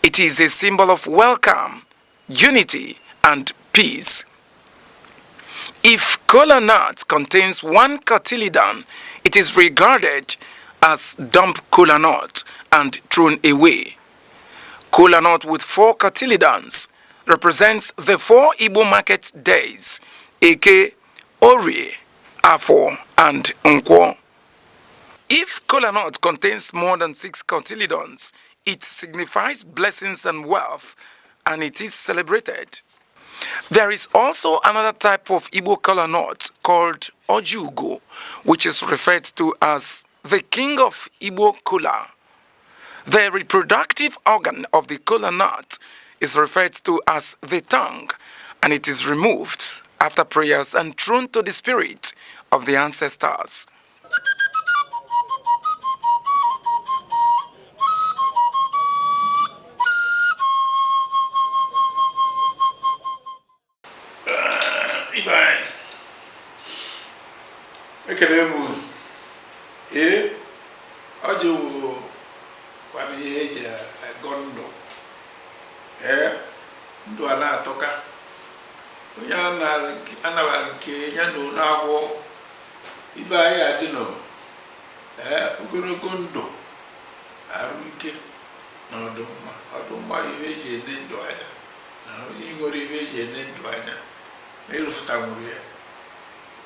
Speaker 2: It is a symbol of welcome, unity, and peace. If kola nut contains one cotyledon, it is regarded as dump kola nut and thrown away. Kola nut with 4 cotyledons represents the 4 Igbo market days: Eke, Orie, Afo, and Nkwo. If kola nut contains more than 6 cotyledons, it signifies blessings and wealth, and it is celebrated. There is also another type of Igbo kola nut called Ojugo, which is referred to as the king of Igbo kola. The reproductive organ of the kola nut is referred to as the tongue, and it is removed after prayers and thrown to the spirit of the ancestors.
Speaker 13: Ekele m ọjị wụ kwana ihe eji agọ ndụ ndụ a na-atọka onye anabara nke ya na ụlọ agwọ ibe anyị adị nọ ogologo ndụ arụ ike na ọdụmma ihe eji ene ndụ anya na onye nwere ihe eji ene ndụ anya na ịrụfụta nwere ya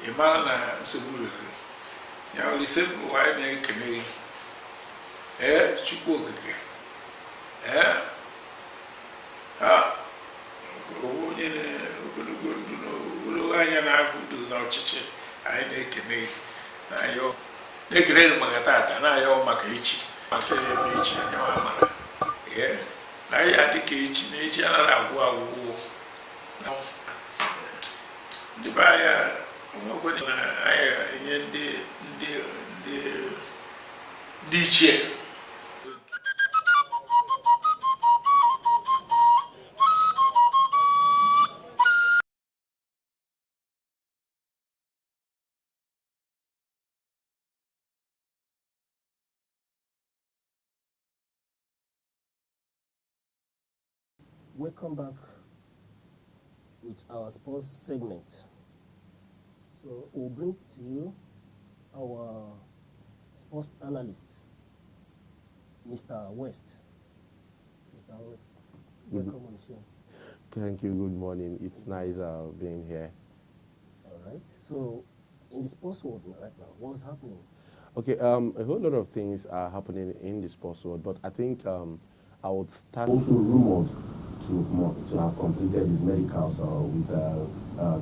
Speaker 13: ịmara na nsogbu rere ya olise bụ anyị na-ekene gị Chukwu okike onye ogologo ndụ na ogologo anya na-ahụ udo na ọchịchị anyị na-ekene gị na-ekene gị maka tata na-ayọ maka echi maka ebe echi anya amara na anyị adị ka echi na echi anaghị agwụ agwụgwụ ndị be anya onwekwere na anyị enye ndị ichie.
Speaker 15: Welcome back with our sports segment. So we'll bring to you our sports analyst, Mr. West. Mr. West, welcome on the show.
Speaker 16: Thank you. Good morning. It's nice being here.
Speaker 15: All right. So in the sports world right now, what's happening?
Speaker 16: Okay. A whole lot of things are happening in the sports world, but I think I would start. Also rumored to have completed his medicals with the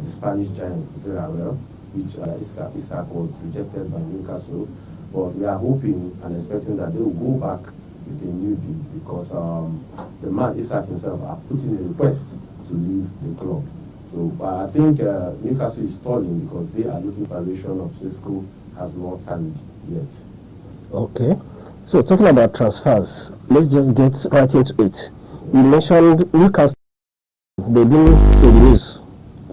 Speaker 16: Spanish giants Villarreal, which Isaac was rejected by Newcastle. But we are hoping and expecting that they will go back with a new deal because the man Isaac himself have put in a request to leave the club. So I think Newcastle is stalling because they are looking for valuation of Cisco has not turned yet.
Speaker 15: Okay. So talking about transfers, let's just get right into it. You mentioned Newcastle. They've been in the news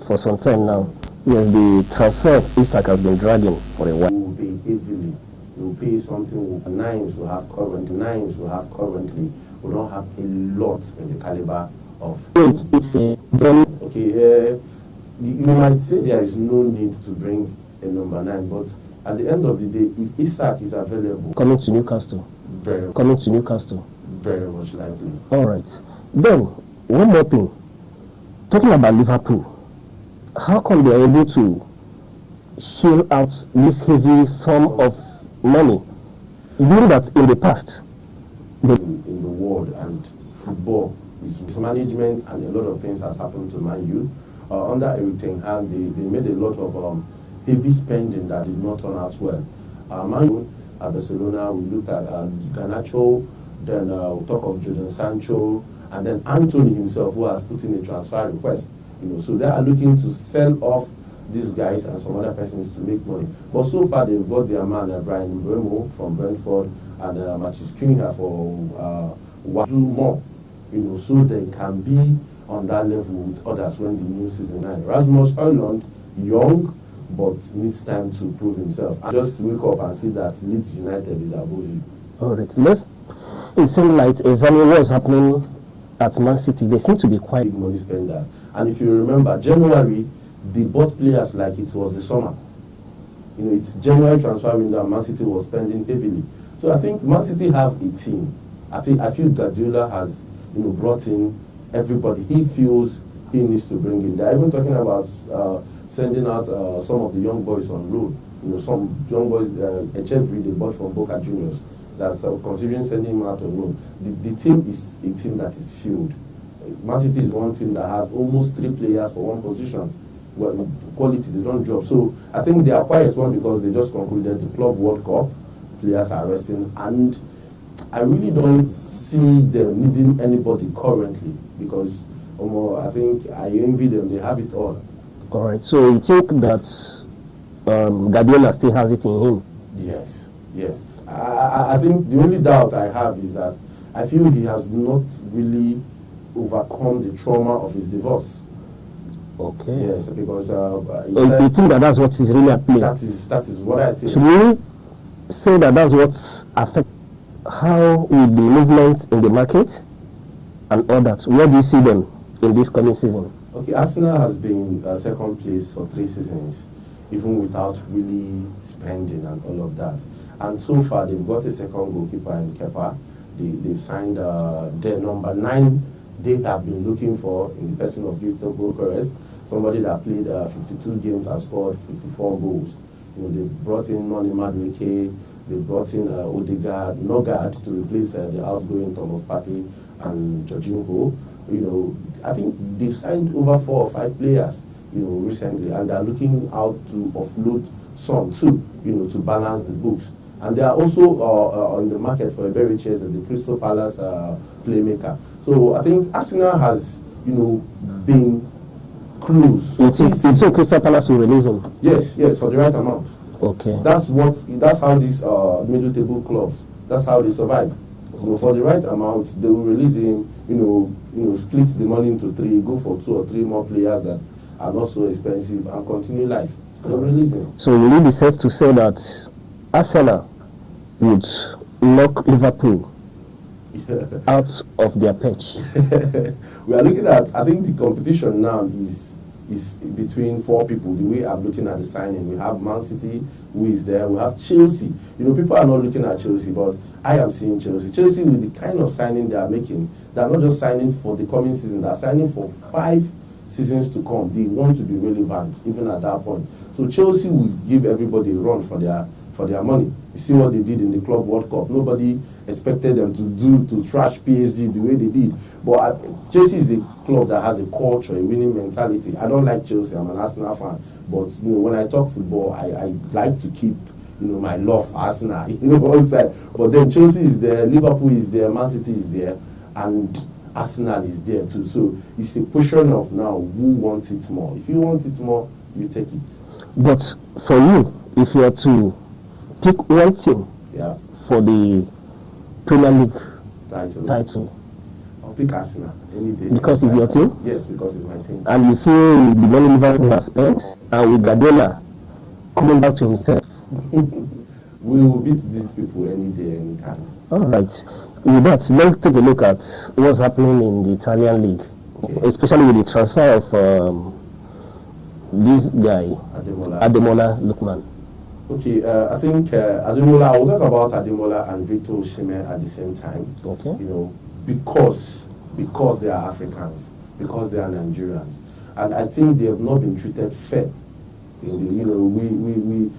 Speaker 15: for some time now. Yes, the transfer of Isaac has been dragging for a while.
Speaker 16: We will pay easily. We will pay something nines we have currently. We don't have a lot in the caliber of. Okay, you might say there is no need to bring a number 9, but at the end of the day, if Isaac is available,
Speaker 15: coming to Newcastle,
Speaker 16: very much likely.
Speaker 15: All right. Then one more thing. Talking about Liverpool, how come they are able to shell out this heavy sum of money, given that in the past,
Speaker 16: in the world, football, its management, and a lot of things has happened to Man U. Under Eric Ten Hag, they made a lot of heavy spending that did not turn out well. Man U at Barcelona, we looked at Garnacho, then we talk of Jadon Sancho, and then Anthony himself, who has put in a transfer request. So they are looking to sell off these guys and some other persons to make money. But so far, they've got their man Brian Mbeumo from Brentford and Matthews Cunha for do more, so they can be on that level with others when the new season ends. Rasmus Højlund, young, but needs time to prove himself. And just wake up and see that Leeds United is above you.
Speaker 15: All right, let's in some light examine what's happening at Man City. They seem to be quite
Speaker 16: big money spenders. And if you remember, January, they bought players like it was the summer. It's January transfer window and Man City was spending heavily. So I think Man City have a team. I feel Guardiola has brought in everybody he feels he needs to bring in. They're even talking about sending out some of the young boys on loan. Some young boys, Echeverry, they bought from Boca Juniors, that's considering sending him out on loan. The team is a team that is filled. Man City is one team that has almost 3 players for one position. Well, quality, they don't drop. So I think they are quiet one because they just concluded the Club World Cup. Players are resting, and I really don't see them needing anybody currently because I think I envy them. They have it all.
Speaker 15: All right. So you think that Guardiola still has it in him?
Speaker 16: Yes. I think the only doubt I have is that I feel he has not really overcome the trauma of his divorce.
Speaker 15: Okay.
Speaker 16: Yes, because
Speaker 15: you think that's what is really at play?
Speaker 16: That is what I think.
Speaker 15: Should we say that's what affects how will the movements in the market and all that? Where do you see them in this coming season?
Speaker 16: Okay, Arsenal has been second place for 3 seasons, even without really spending and all of that. And so far, they've got a second goalkeeper in Kepa. They've signed their number 9. They have been looking for in the person of Victor Gyokeres, somebody that played 52 games and scored 54 goals. They brought in Noni Madueke, they brought in Nogard to replace the outgoing Thomas Partey and Jorginho. I think they've signed over 4 or 5 players, recently, and they're looking out to offload some too, to balance the books. And they are also on the market for a very chase as the Crystal Palace playmaker. So I think Arsenal has, been close.
Speaker 15: So Crystal Palace will release him?
Speaker 16: Yes, for the right amount.
Speaker 15: Okay.
Speaker 16: That's how these middle table clubs, that's how they survive. For the right amount, they will release him, split the money into 3, go for 2 or 3 more players that are not so expensive and continue life. They'll release him.
Speaker 15: So will it be safe to say that Arsenal would knock Liverpool out of their pitch?
Speaker 16: We are looking at, I think the competition now is between 4 people. The way I'm looking at the signing, we have Man City, who is there. We have Chelsea. People are not looking at Chelsea, but I am seeing Chelsea. Chelsea, with the kind of signing they are making, they are not just signing for the coming season. They are signing for 5 seasons to come. They want to be relevant, even at that point. So Chelsea will give everybody a run for their money. You see what they did in the Club World Cup. Nobody expected them to trash PSG the way they did. But Chelsea is a club that has a culture, a winning mentality. I don't like Chelsea. I'm an Arsenal fan. But when I talk football, I like to keep my love for Arsenal. One side. But then Chelsea is there, Liverpool is there, Man City is there, and Arsenal is there too. So it's a question of now who wants it more. If you want it more, you take it.
Speaker 15: But for you, if you are to pick one team for the Premier League title,
Speaker 16: I'll pick Arsenal any day.
Speaker 15: Because it's your team?
Speaker 16: Yes, because it's my team.
Speaker 15: And you feel the money Liverpool has spent, and with Guardiola coming back to himself?
Speaker 16: We will beat these people any day, any time.
Speaker 15: All right. With that, let's take a look at what's happening in the Italian league, especially with the transfer of this guy, Ademola Lookman.
Speaker 16: Okay, I think Ademola, I will talk about Ademola and Victor Osimhen at the same time.
Speaker 15: Okay.
Speaker 16: Because they are Africans, because they are Nigerians. And I think they have not been treated fair In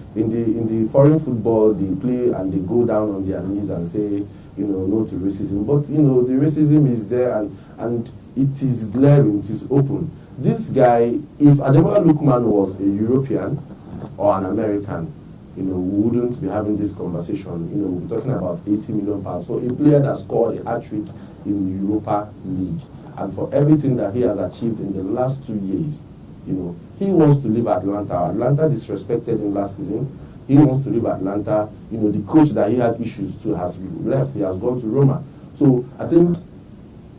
Speaker 16: the foreign football, they play and they go down on their knees and say, no to racism. But the racism is there, and it is glaring, it is open. This guy, if Ademola Lookman was a European or an American, we wouldn't be having this conversation. We're talking about 80 million pounds for a player that scored a hat-trick in Europa League, and for everything that he has achieved in the last 2 years. He wants to leave Atlanta. Atlanta disrespected him last season. He wants to leave Atlanta. The coach that he had issues to has left. He has gone to Roma. So I think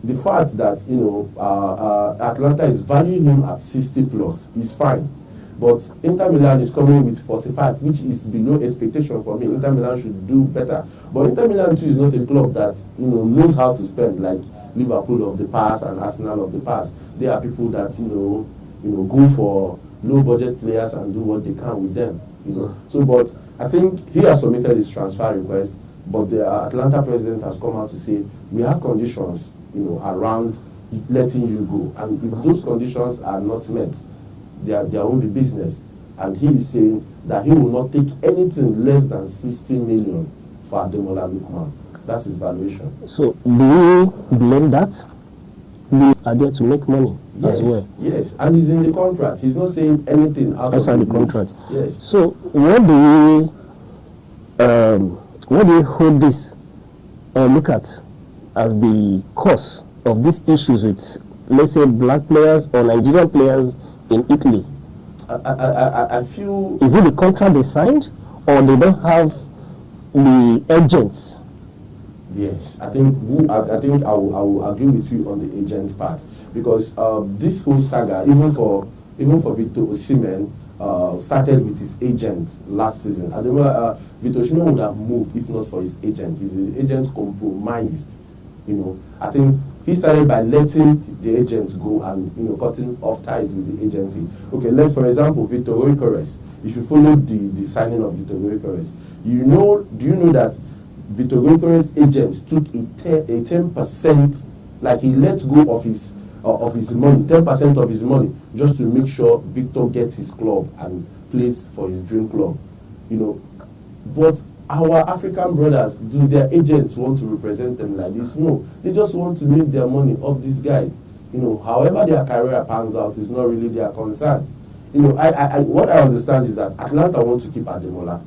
Speaker 16: the fact that Atlanta is valuing him at 60 plus is fine. But Inter Milan is coming with 45, which is below expectation for me. Inter Milan should do better. But Inter Milan too is not a club that knows how to spend like Liverpool of the past and Arsenal of the past. They are people that go for low budget players and do what they can with them. So, but I think he has submitted his transfer request, but the Atlanta president has come out to say we have conditions, around letting you go, and if those conditions are not met, there won't be business. And he is saying that he will not take anything less than 60 million for Ademola Lookman. That's his valuation.
Speaker 15: So, do you blame that? We are there to make money as well.
Speaker 16: Yes, and he's in the contract. He's not saying anything outside
Speaker 15: the contract.
Speaker 16: Yes.
Speaker 15: So, what do you hold this or look at as the cause of these issues with, let's say, black players or Nigerian players in Italy?
Speaker 16: I feel...
Speaker 15: Is it the contract they signed, or they don't have the agents?
Speaker 16: Yes, I think I will agree with you on the agent part, because this whole saga, even for Victor Osimhen, started with his agent last season. Victor Osimhen would have moved if not for his agent. His agent compromised. I think he started by letting the agents go and cutting off ties with the agency. Okay, let's, for example, Victor Gyökeres. If you follow the signing of Victor Gyökeres, do you know that Victor Gyökeres' agent took a 10%, like he let go of his money, 10% of his money, just to make sure Victor gets his club and plays for his dream club. But our African brothers, do their agents want to represent them like this? No, they just want to make their money off these guys. However their career pans out is not really their concern. What I understand is that Atlanta wants to keep Ademola.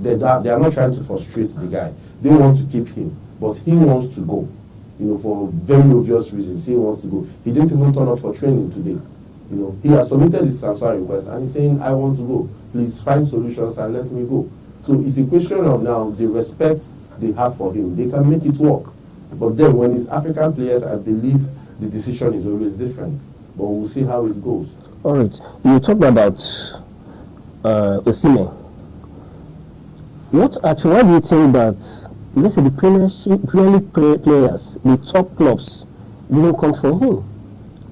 Speaker 16: They are not trying to frustrate the guy. They want to keep him, but he wants to go. For very obvious reasons, he wants to go. He didn't even turn up for training today. He has submitted his transfer request and he's saying, I want to go. Please find solutions and let me go. So it's a question of now the respect they have for him. They can make it work. But then when it's African players, I believe the decision is always different. But we'll see how it goes.
Speaker 15: All right. You talked about Osimhen. Why do you think that, let's say, the Premier League players, the top clubs, didn't come for him?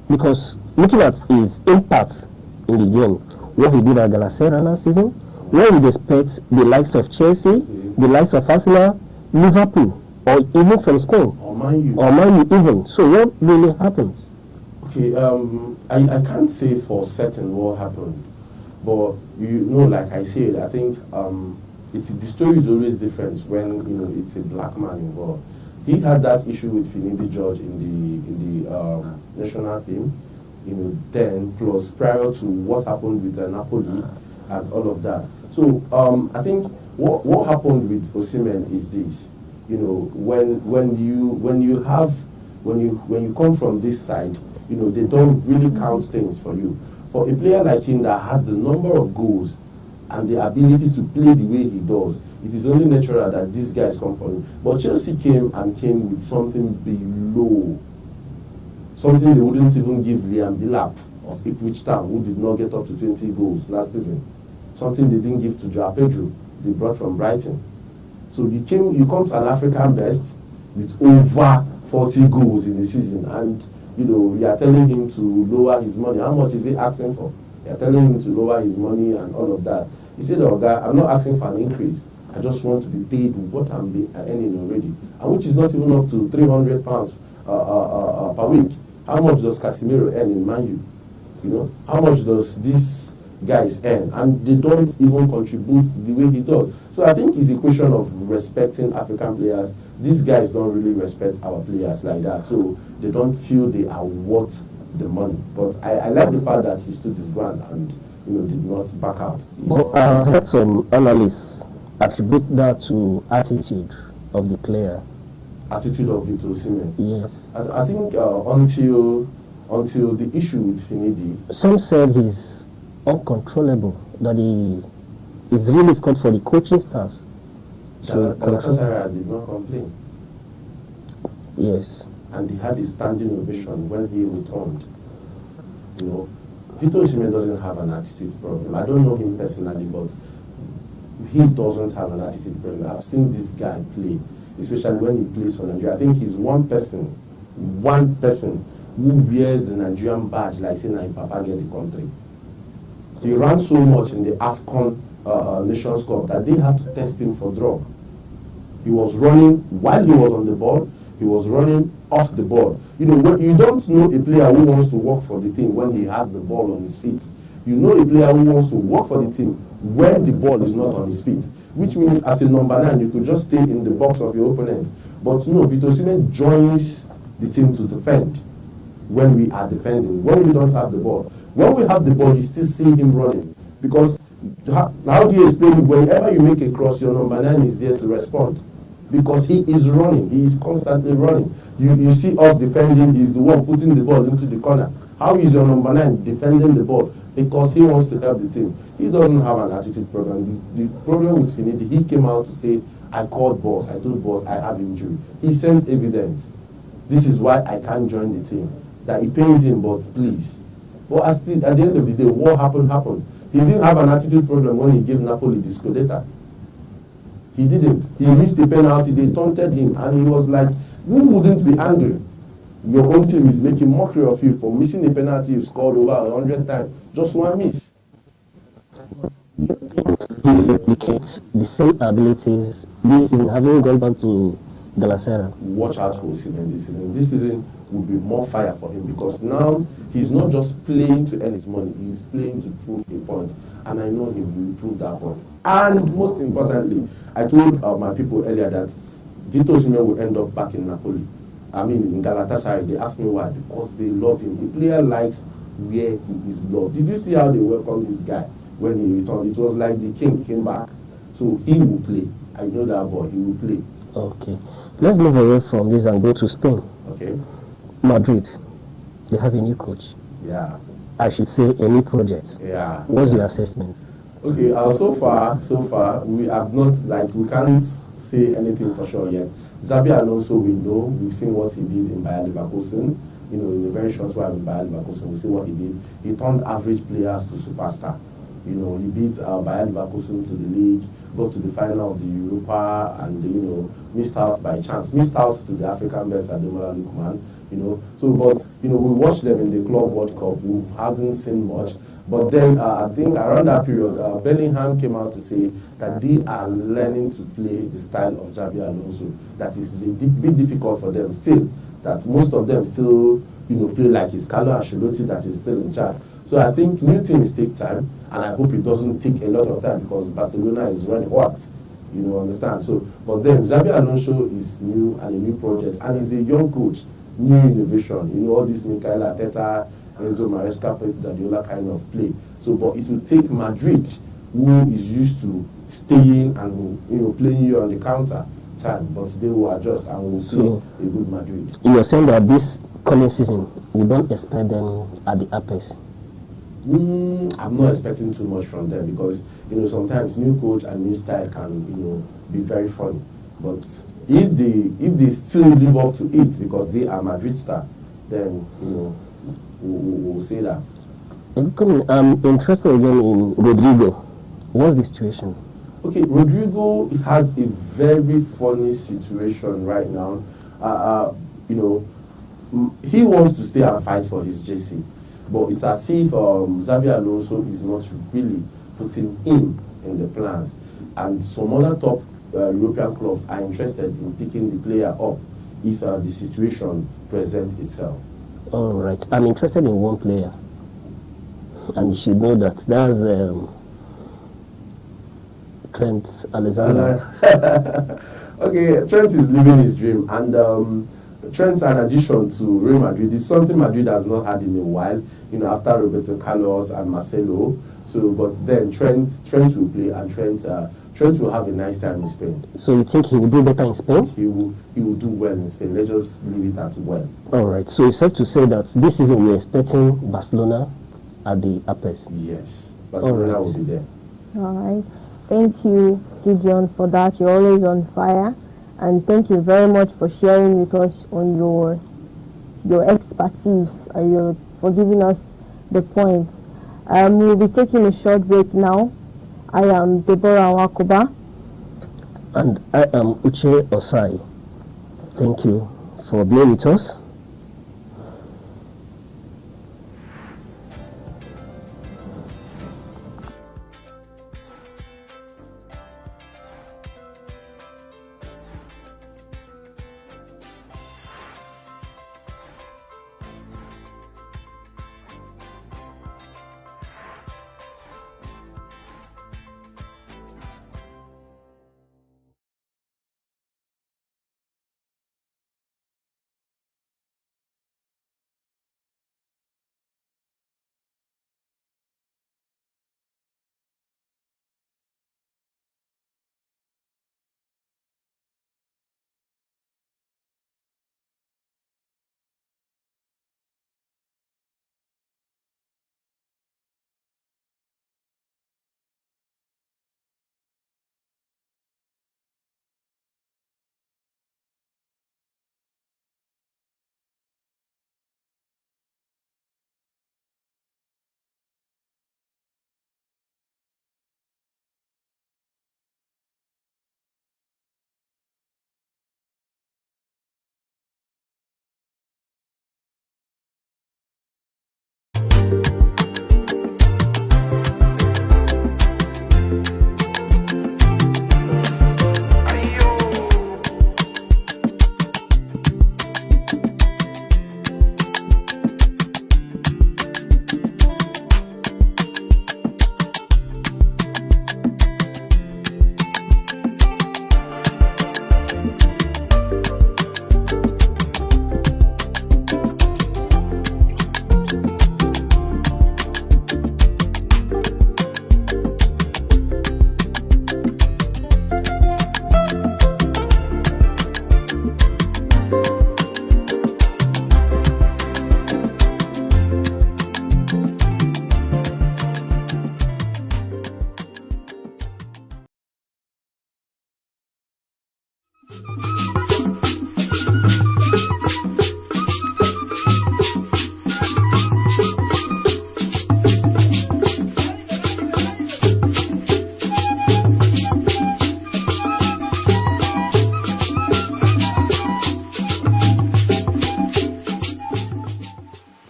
Speaker 15: Because looking at his impact in the game, what he did at Galatasaray last season, where would expect the likes of Chelsea, the likes of Arsenal, Liverpool, or even from Spain,
Speaker 16: or Man U
Speaker 15: even. So what really happens?
Speaker 16: Okay, I can't say for certain what happened, but like I said, I think the story is always different when it's a black man involved. He had that issue with Finidi George in the national team, then plus prior to what happened with Napoli and all of that. So I think what happened with Osimhen is this: when you come from this side, they don't really count things for you. For a player like him that has the number of goals and the ability to play the way he does, it is only natural that these guys come for him. But Chelsea came with something below, something they wouldn't even give Liam Delap of Ipswich Town, who did not get up to 20 goals last season. Something they didn't give to Joao Pedro, they brought from Brighton. So you come to an African best with over 40 goals in the season, and you are telling him to lower his money. How much is he asking for? You are telling him to lower his money and all of that. He said, "Oh, guy, I'm not asking for an increase. I just want to be paid what I'm earning already, and which is not even up to £300 per week. How much does Casemiro earn in Man U? How much does this guys earn, and they don't even contribute the way he does. So I think it's a question of respecting African players. These guys don't really respect our players like that, so they don't feel they are worth the money. But I like the fact that he stood his ground and did not back out.
Speaker 15: But I heard some analysts attribute that to attitude of the player.
Speaker 16: Attitude of Victor Osimhen.
Speaker 15: Yes.
Speaker 16: I think until the issue with Finidi.
Speaker 15: Some said he's uncontrollable, that he is really difficult for the coaching staffs to control.
Speaker 16: Galatasaray did not complain.
Speaker 15: Yes.
Speaker 16: And he had a standing ovation when he returned. Victor Osimhen doesn't have an attitude problem. I don't know him personally, but he doesn't have an attitude problem. I've seen this guy play, especially when he plays for Nigeria. I think he's one person who wears the Nigerian badge like saying that Papa get the country. He ran so much in the AFCON Nations Cup that they had to test him for drug. He was running while he was on the ball. He was running off the ball. You don't know a player who wants to work for the team when he has the ball on his feet. You know a player who wants to work for the team when the ball is not on his feet. Which means as a number 9, you could just stay in the box of your opponent. But no, Victor Osimhen joins the team to defend when we are defending, when we don't have the ball. When we have the ball, you still see him running. Because how do you explain it? Whenever you make a cross, your number 9 is there to respond. Because he is running. He is constantly running. You see us defending, he's the one putting the ball into the corner. How is your number 9 defending the ball? Because he wants to help the team. He doesn't have an attitude problem. The problem with Finidi, he came out to say, I called boss, I told boss I have injury. He sent evidence. This is why I can't join the team. That it pains him, but please. But at the end of the day, what happened. He didn't have an attitude problem when he gave Napoli the Scudetto. He didn't. He missed the penalty. They taunted him, and he was like, who wouldn't be angry? Your own team is making mockery of you for missing a penalty you scored over 100 times. Just one miss.
Speaker 15: He replicates the same abilities this season, having gone back to Galatasaray.
Speaker 16: Watch out for Osimhen this season. This season will be more fire for him because now he's not just playing to earn his money, he's playing to prove a point. And I know he will prove that point. And most importantly, I told my people earlier that Victor Osimhen will end up back in Napoli. I mean, in Galatasaray. They asked me why. Because they love him. The player likes where he is loved. Did you see how they welcomed this guy when he returned? It was like the king came back. So he will play. I know that boy. He will play.
Speaker 15: Okay. Let's move away from this and go to Spain.
Speaker 16: Okay.
Speaker 15: Madrid. They have a new coach.
Speaker 16: Yeah.
Speaker 15: I should say a new project.
Speaker 16: Yeah.
Speaker 15: What's your assessment?
Speaker 16: Okay. So far, we have not, we can't say anything for sure yet. Xabi Alonso, we know, we've seen what he did in Bayer Leverkusen. In the very short while in Bayer Leverkusen, we see what he did. He turned average players to superstar. He beat Bayer Leverkusen to the league, got to the final of the Europa, and missed out by chance. Missed out to the African best Ademola Lookman. But we watched them in the Club World Cup. We hadn't seen much. But then I think around that period, Bellingham came out to say that they are learning to play the style of Xabi Alonso. That is a bit difficult for them still. That most of them still, play like it's Carlo Ancelotti that is still in charge. So I think new things take time, and I hope it doesn't take a lot of time because Barcelona is running hot. Understand? So, but then Xabi Alonso is new and a new project, and he's a young coach, new innovation. All this Mikel Arteta, Enzo Maresca, Pep Guardiola kind of play. So, but it will take Madrid, who is used to staying and playing you on the counter time, but they will adjust and we'll see a good Madrid.
Speaker 15: You're saying that this coming season, we don't expect them at the apex?
Speaker 16: I'm not expecting too much from them because sometimes new coach and new style can be very funny. But if they still live up to it because they are Madrid star, then we'll say that.
Speaker 15: I'm interested again in Rodrigo. What's the situation?
Speaker 16: Okay, Rodrigo has a very funny situation right now. He wants to stay and fight for his JC, but it's as if Xabi Alonso is not really putting him in the plans, and some other top European clubs are interested in picking the player up if the situation presents itself.
Speaker 15: All right, I'm interested in one player. and you should know that. That's Trent Alexander.
Speaker 16: Okay, Trent is living his dream, and Trent's an addition to Real Madrid. It's something Madrid has not had in a while, you know, after Roberto Carlos and Marcelo. So, but then Trent will play, and Trent will have a nice time in Spain.
Speaker 15: So you think he will do better in Spain?
Speaker 16: He will do well in Spain. Let's just leave it at well.
Speaker 15: All right. So it's safe to say that this season we're expecting Barcelona at the Apex.
Speaker 16: Yes, Barcelona will be there.
Speaker 14: All right. Thank you, Gideon, for that. You're always on fire. And thank you very much for sharing with us on your expertise and for giving us the points. We'll be taking a short break now. I am Deborah Wakoba.
Speaker 15: And I am Uche Osai. Thank you for being with us.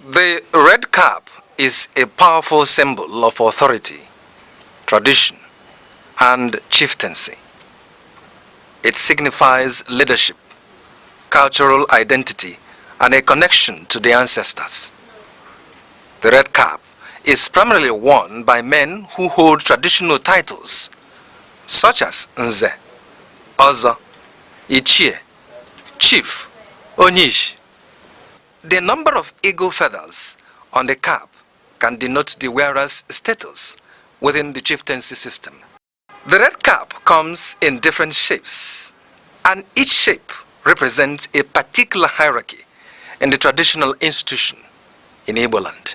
Speaker 2: The red cap is a powerful symbol of authority, tradition, and chieftaincy. It signifies leadership, cultural identity, and a connection to the ancestors. The red cap is primarily worn by men who hold traditional titles such as Nze, Ozo, Ichie, Chief, Onyish. The number of eagle feathers on the cap can denote the wearer's status within the chieftaincy system. The red cap comes in different shapes, and each shape represents a particular hierarchy in the traditional institution in Igbo land.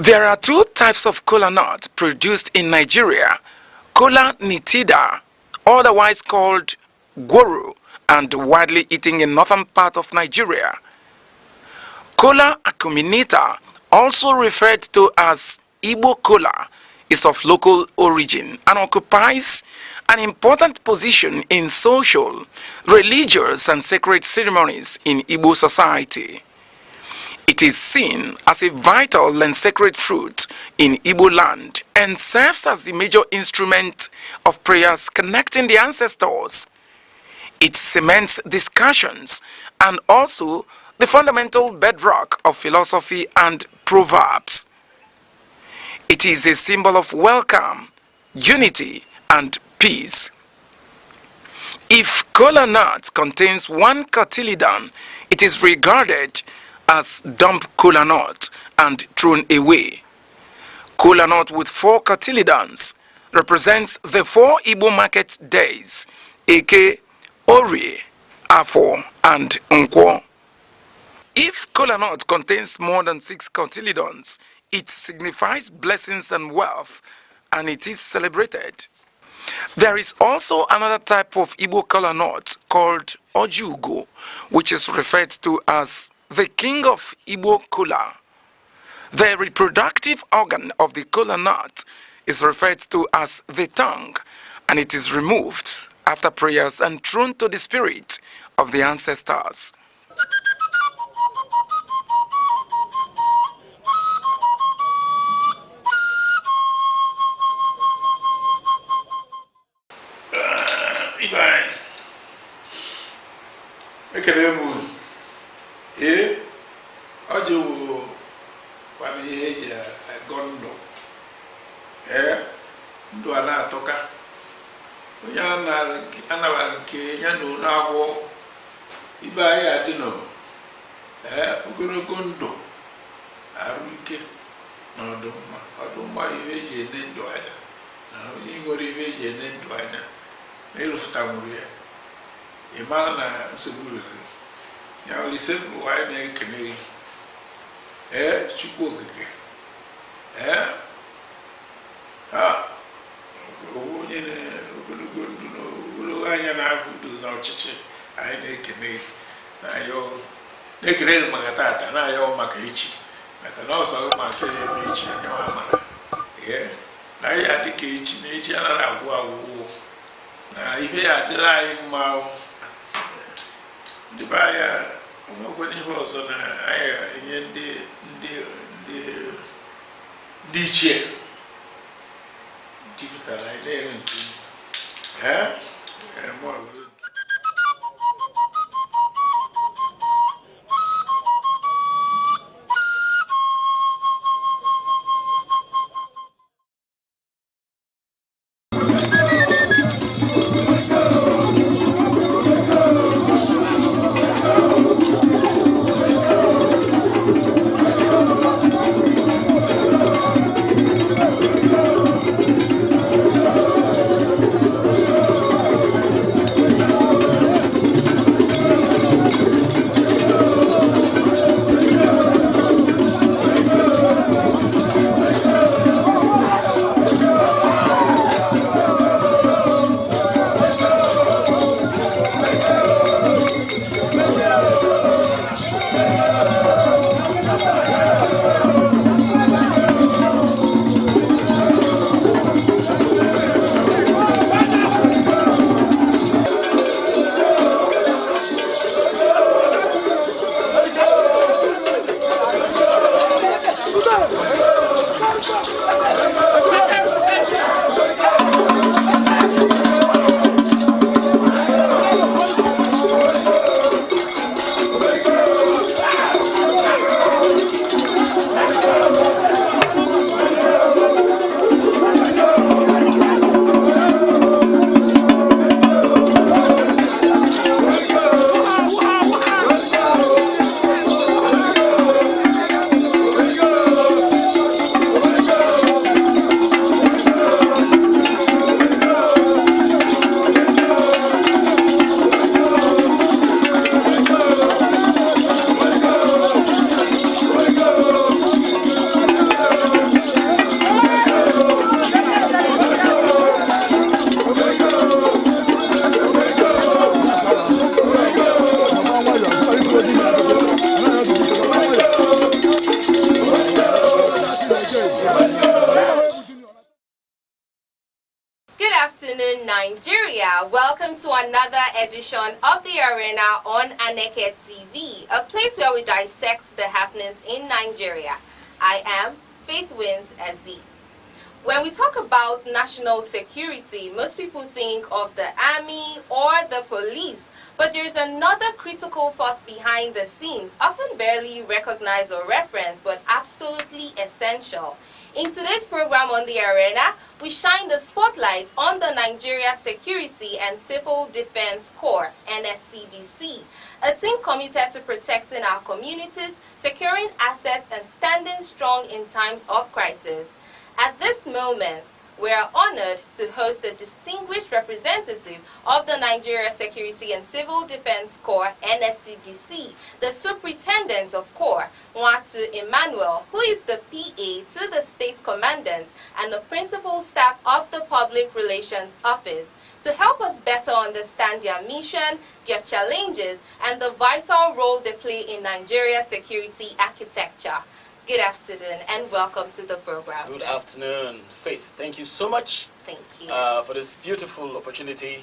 Speaker 2: There are two types of kola nut produced in Nigeria: kola nitida, otherwise called gworu, and widely eaten in northern part of Nigeria. Kola acuminata, also referred to as Igbo kola, is of local origin and occupies an important position in social, religious, and sacred ceremonies in Igbo society. It is seen as a vital and sacred fruit in Igbo land and serves as the major instrument of prayers connecting the ancestors. It cements discussions and also the fundamental bedrock of philosophy and proverbs. It is a symbol of welcome, unity, and peace. If kola nut contains one cotyledon, it is regarded as dump kola nut and thrown away. Kola nut with 4 cotyledons represents the 4 Igbo market days, Eke, Orie, Afo, and Nkwo. If kola nut contains more than 6 cotyledons, it signifies blessings and wealth, and it is celebrated. There is also another type of Igbo kola nut called Ojugo, which is referred to as the king of Igbo kola. The reproductive organ of the kola nut is referred to as the tongue, and it is removed after prayers and thrown to the spirit of the ancestors.
Speaker 13: Ekele m ọjị wụ kwana ihe eji agọ ndụ ndụ a na-atọka onye anabara nke ya na ụlọ agwọ ibe anyị adị nọ ogologo ndụ arụ ike na ọdụmma ihe eji ene ndụ anya na onye nwere ihe eji ene ndụ anya na ịrụfụta nwụrụ ya ịmara na nsogbu riri ya olise bụ anyị na-ekele Chukwu okike onye ogologo ndụ na ogologo anya na-ahụ udo na ọchịchị anyị na-ekele na-ekele maka tata na-ayọ maka echi maka na ọsọ maka eme echi anya mara na ya dịka echi na echi anaghị agwụ agwụgwụ na ihe ya adịla anyị mma ndị be anya onwekwara ihe ọzọ na anyị enye ndị ichie jupụtara anyị na-ere nke
Speaker 17: afternoon, Nigeria. Welcome to another edition of The Arena on Aneke TV, a place where we dissect the happenings in Nigeria. I am Faith Wins Ezi. When we talk about national security, most people think of the army or the police, but there's another critical force behind the scenes, often barely recognized or referenced, but absolutely essential. In today's program on The Arena, we shine the spotlight on the Nigeria Security and Civil Defense Corps, NSCDC, a team committed to protecting our communities, securing assets, and standing strong in times of crisis. At this moment, we are honored to host the distinguished representative of the Nigeria Security and Civil Defense Corps, NSCDC, the Superintendent of Corps, Nwatu Emmanuel, who is the PA to the State Commandant and the Principal Staff of the Public Relations Office, to help us better understand their mission, their challenges, and the vital role they play in Nigeria's security architecture. Good afternoon and welcome to the program.
Speaker 18: Good afternoon, Faith. Thank you so much.
Speaker 17: Thank you.
Speaker 18: For this beautiful opportunity.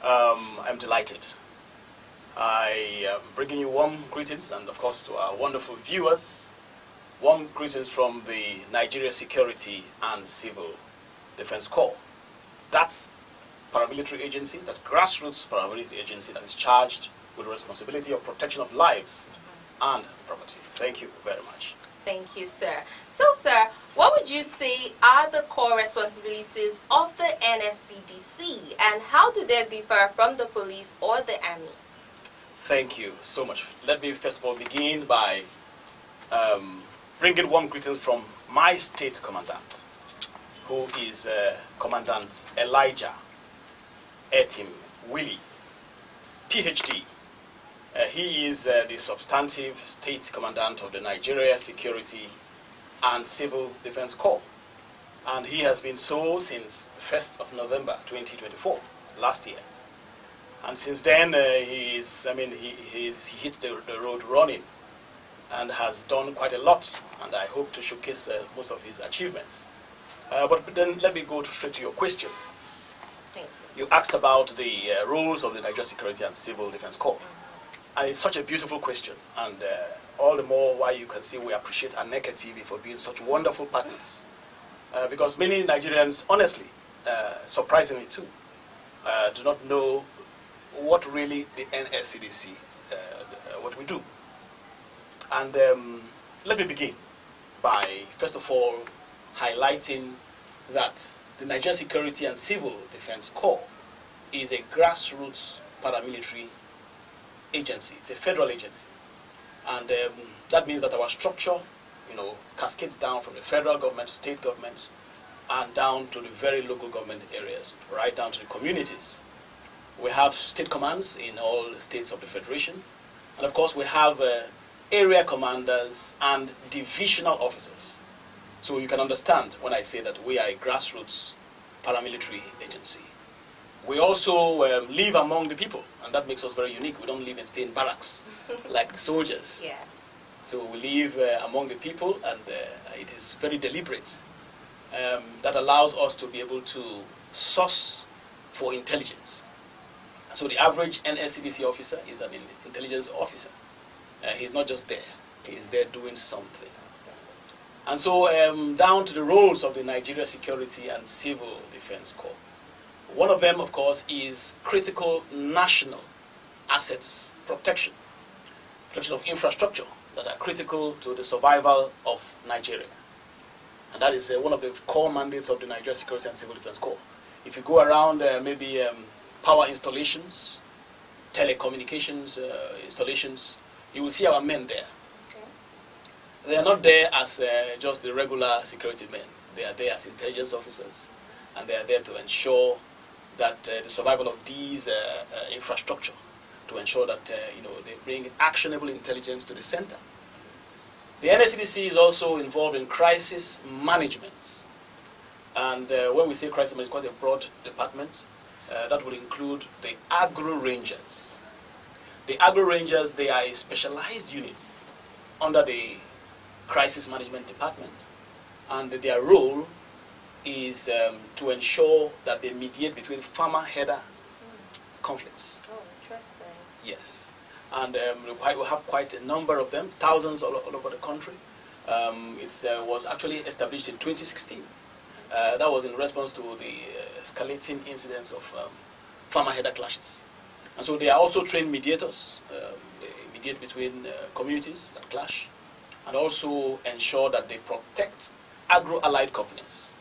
Speaker 18: I'm delighted. I am bringing you warm greetings and, of course, to our wonderful viewers, warm greetings from the Nigeria Security and Civil Defense Corps. That's paramilitary agency, that grassroots paramilitary agency that is charged with the responsibility of protection of lives and property. Thank you very much.
Speaker 17: Thank you, sir. So, sir, what would you say are the core responsibilities of the NSCDC, and how do they differ from the police or the army?
Speaker 18: Thank you so much. Let me first of all begin by bringing warm greetings from my state commandant, who is Commandant Elijah Etim Willie, PhD. He is the substantive state commandant of the Nigeria Security and Civil Defense Corps. And he has been so since the 1st of November 2024, last year. And since then, he hit the road running and has done quite a lot. And I hope to showcase most of his achievements. But then let me go straight to your question.
Speaker 17: Thank
Speaker 18: you. You asked about the roles of the Nigeria Security and Civil Defense Corps. And it's such a beautiful question, and all the more why you can see we appreciate Aneke TV for being such wonderful partners. Because many Nigerians, honestly, surprisingly too, do not know what really the NSCDC, what we do. And let me begin by, first of all, highlighting that the Nigeria Security and Civil Defense Corps is a grassroots paramilitary agency. It's a federal agency, and that means that our structure, cascades down from the federal government, state governments, and down to the very local government areas, right down to the communities. We have state commands in all the states of the federation, and of course we have area commanders and divisional officers. So you can understand when I say that we are a grassroots paramilitary agency. We also live among the people, and that makes us very unique. We don't live and stay in barracks like the soldiers.
Speaker 17: Yes.
Speaker 18: So we live among the people, and it is very deliberate. That allows us to be able to source for intelligence. So the average NSCDC officer is an intelligence officer. He's not just there. He's there doing something. And so down to the roles of the Nigeria Security and Civil Defense Corps. One of them, of course, is critical national assets protection. Protection of infrastructure that are critical to the survival of Nigeria. And that is one of the core mandates of the Nigeria Security and Civil Defense Corps. If you go around maybe power installations, telecommunications installations, you will see our men there. Okay. They are not there as just the regular security men. They are there as intelligence officers, and they are there to ensure that the survival of these infrastructure, to ensure that they bring actionable intelligence to the center. The NSCDC is also involved in crisis management. And when we say crisis management, it's quite a broad department. That will include the Agro Rangers. The Agro Rangers, they are a specialized unit under the crisis management department. And their role is to ensure that they mediate between farmer-herder conflicts.
Speaker 17: Oh, interesting.
Speaker 18: Yes. And we have quite a number of them, thousands all over the country. It was actually established in 2016. That was in response to the escalating incidents of farmer-herder clashes. And so they are also trained mediators. They mediate between communities that clash, and also ensure that they protect agro-allied companies.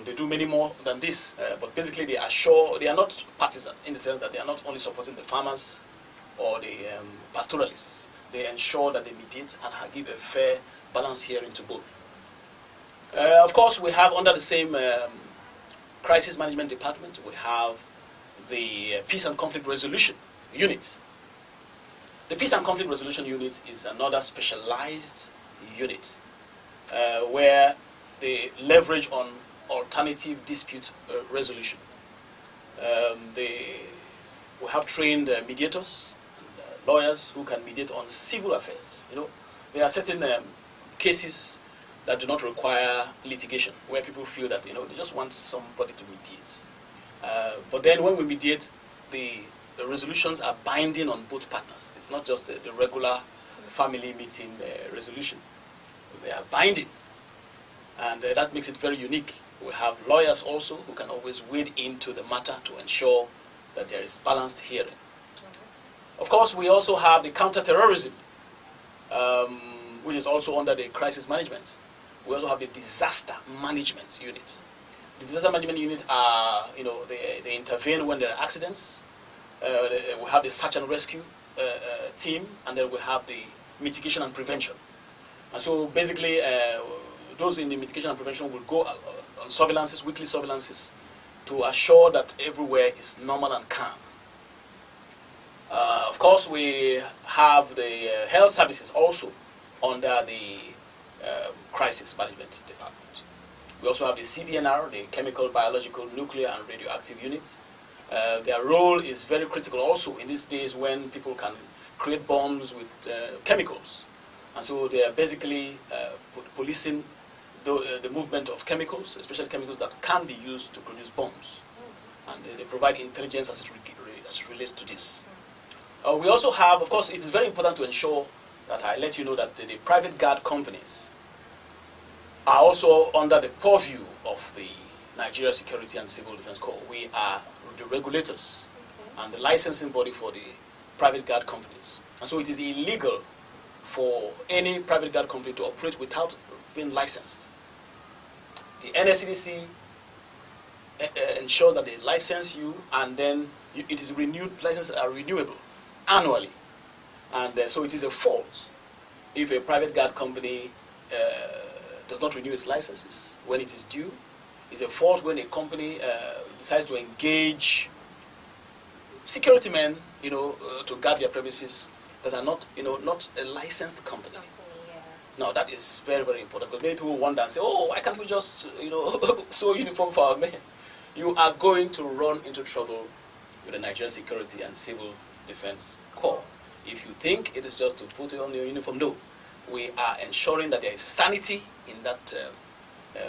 Speaker 18: They do many more than this, but basically they assure, they are not partisan in the sense that they are not only supporting the farmers or the pastoralists. They ensure that they mediate and give a fair balance hearing to both. Of course, we have under the same crisis management department, we have the Peace and Conflict Resolution Unit. The Peace and Conflict Resolution Unit is another specialized unit where they leverage on alternative dispute resolution. We have trained mediators, and, lawyers who can mediate on civil affairs. You know, there are certain cases that do not require litigation, where people feel that, you know, they just want somebody to mediate. But then when we mediate, the resolutions are binding on both partners. It's not just the regular family meeting resolution. They are binding. And that makes it very unique. We have lawyers also who can always wade into the matter to ensure that there is balanced hearing. Of course, we also have the counterterrorism, which is also under the crisis management. We also have the disaster management unit. The disaster management unit are, you know, they intervene when there are accidents. We have the search and rescue team, and then we have the mitigation and prevention. And so basically, those in the mitigation and prevention will go on surveillances, weekly surveillances, to assure that everywhere is normal and calm. Of course, we have the health services also under the crisis management department. We also have the CBNR, the chemical, biological, nuclear, and radioactive units. Their role is very critical also in these days when people can create bombs with chemicals. And so they are basically policing the movement of chemicals, especially chemicals that can be used to produce bombs. And they provide intelligence as it relates to this. We also have, of course, it is very important to ensure that I let you know that the private guard companies are also under the purview of the Nigeria Security and Civil Defense Corps. We are the regulators and the licensing body for the private guard companies. And so it is illegal for any private guard company to operate without being licensed. The NSCDC ensures that they license you, and then it is renewed, licenses are renewable annually. And so it is a fault if a private guard company does not renew its licenses when it is due. It's a fault when a company decides to engage security men, you know, to guard their premises that are not, you know, not a licensed company. Yes. Now that is very, very important, because many people wonder and say, "Oh, why can't we just, you know, sew uniform for our men?" You are going to run into trouble with the Nigerian Security and Civil Defense Corps if you think it is just to put on your uniform. No, we are ensuring that there is sanity in that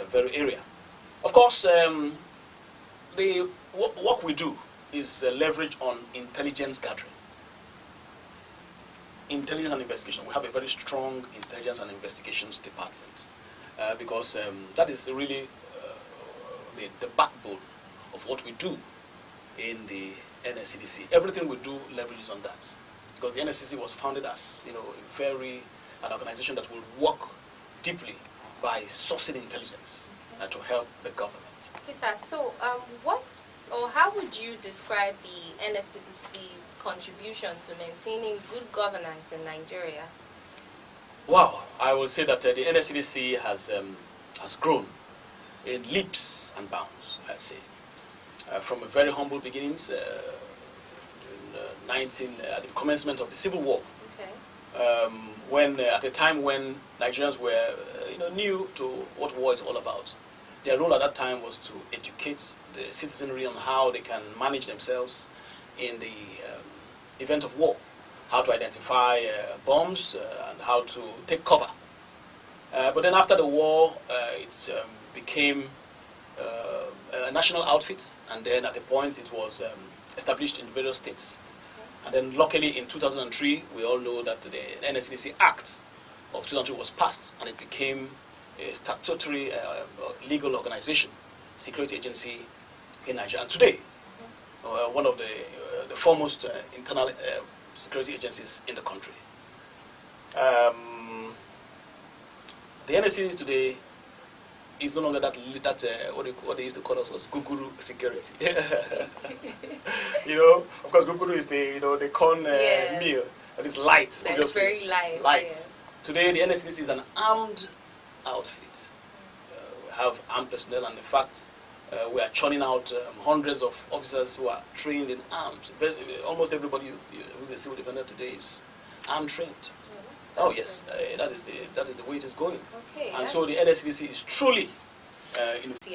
Speaker 18: very area. Of course, the work we do is leverage on intelligence gathering. Intelligence and investigation. We have a very strong intelligence and investigations department because that is really the backbone of what we do in the NSCDC. Everything we do leverages on that, because the NSCDC was founded as, you know, an organization that will work deeply by sourcing intelligence to help the government.
Speaker 17: Okay, sir. So, how would you describe the NSCDC's contribution to maintaining good governance in Nigeria?
Speaker 18: Wow, I will say that the NSCDC has grown in leaps and bounds, I'd say. From a very humble beginnings at the commencement of the Civil War, when at a time when Nigerians were new to what war is all about. Their role at that time was to educate the citizenry on how they can manage themselves in the event of war, how to identify bombs and how to take cover But then after the war, it became a national outfit, and then at the point it was established in various states. And then luckily in 2003, we all know that the NSCDC Act of 2003 was passed, and it became a statutory legal organization, security agency in Nigeria. And today, one of the foremost internal security agencies in the country. The NSCDC today is no longer that what they used to call us was Guguru security. You know, of course, Guguru is the corn meal that is light.
Speaker 17: That's very light.
Speaker 18: Light.
Speaker 17: Yes.
Speaker 18: Today, the NSCDC is an armed outfit. We have armed personnel, and in fact, we are churning out hundreds of officers who are trained in arms. Almost everybody who's a civil defender today is armed trained. Oh yes, that is the way it is going.
Speaker 17: Okay,
Speaker 18: and so the NSCDC is truly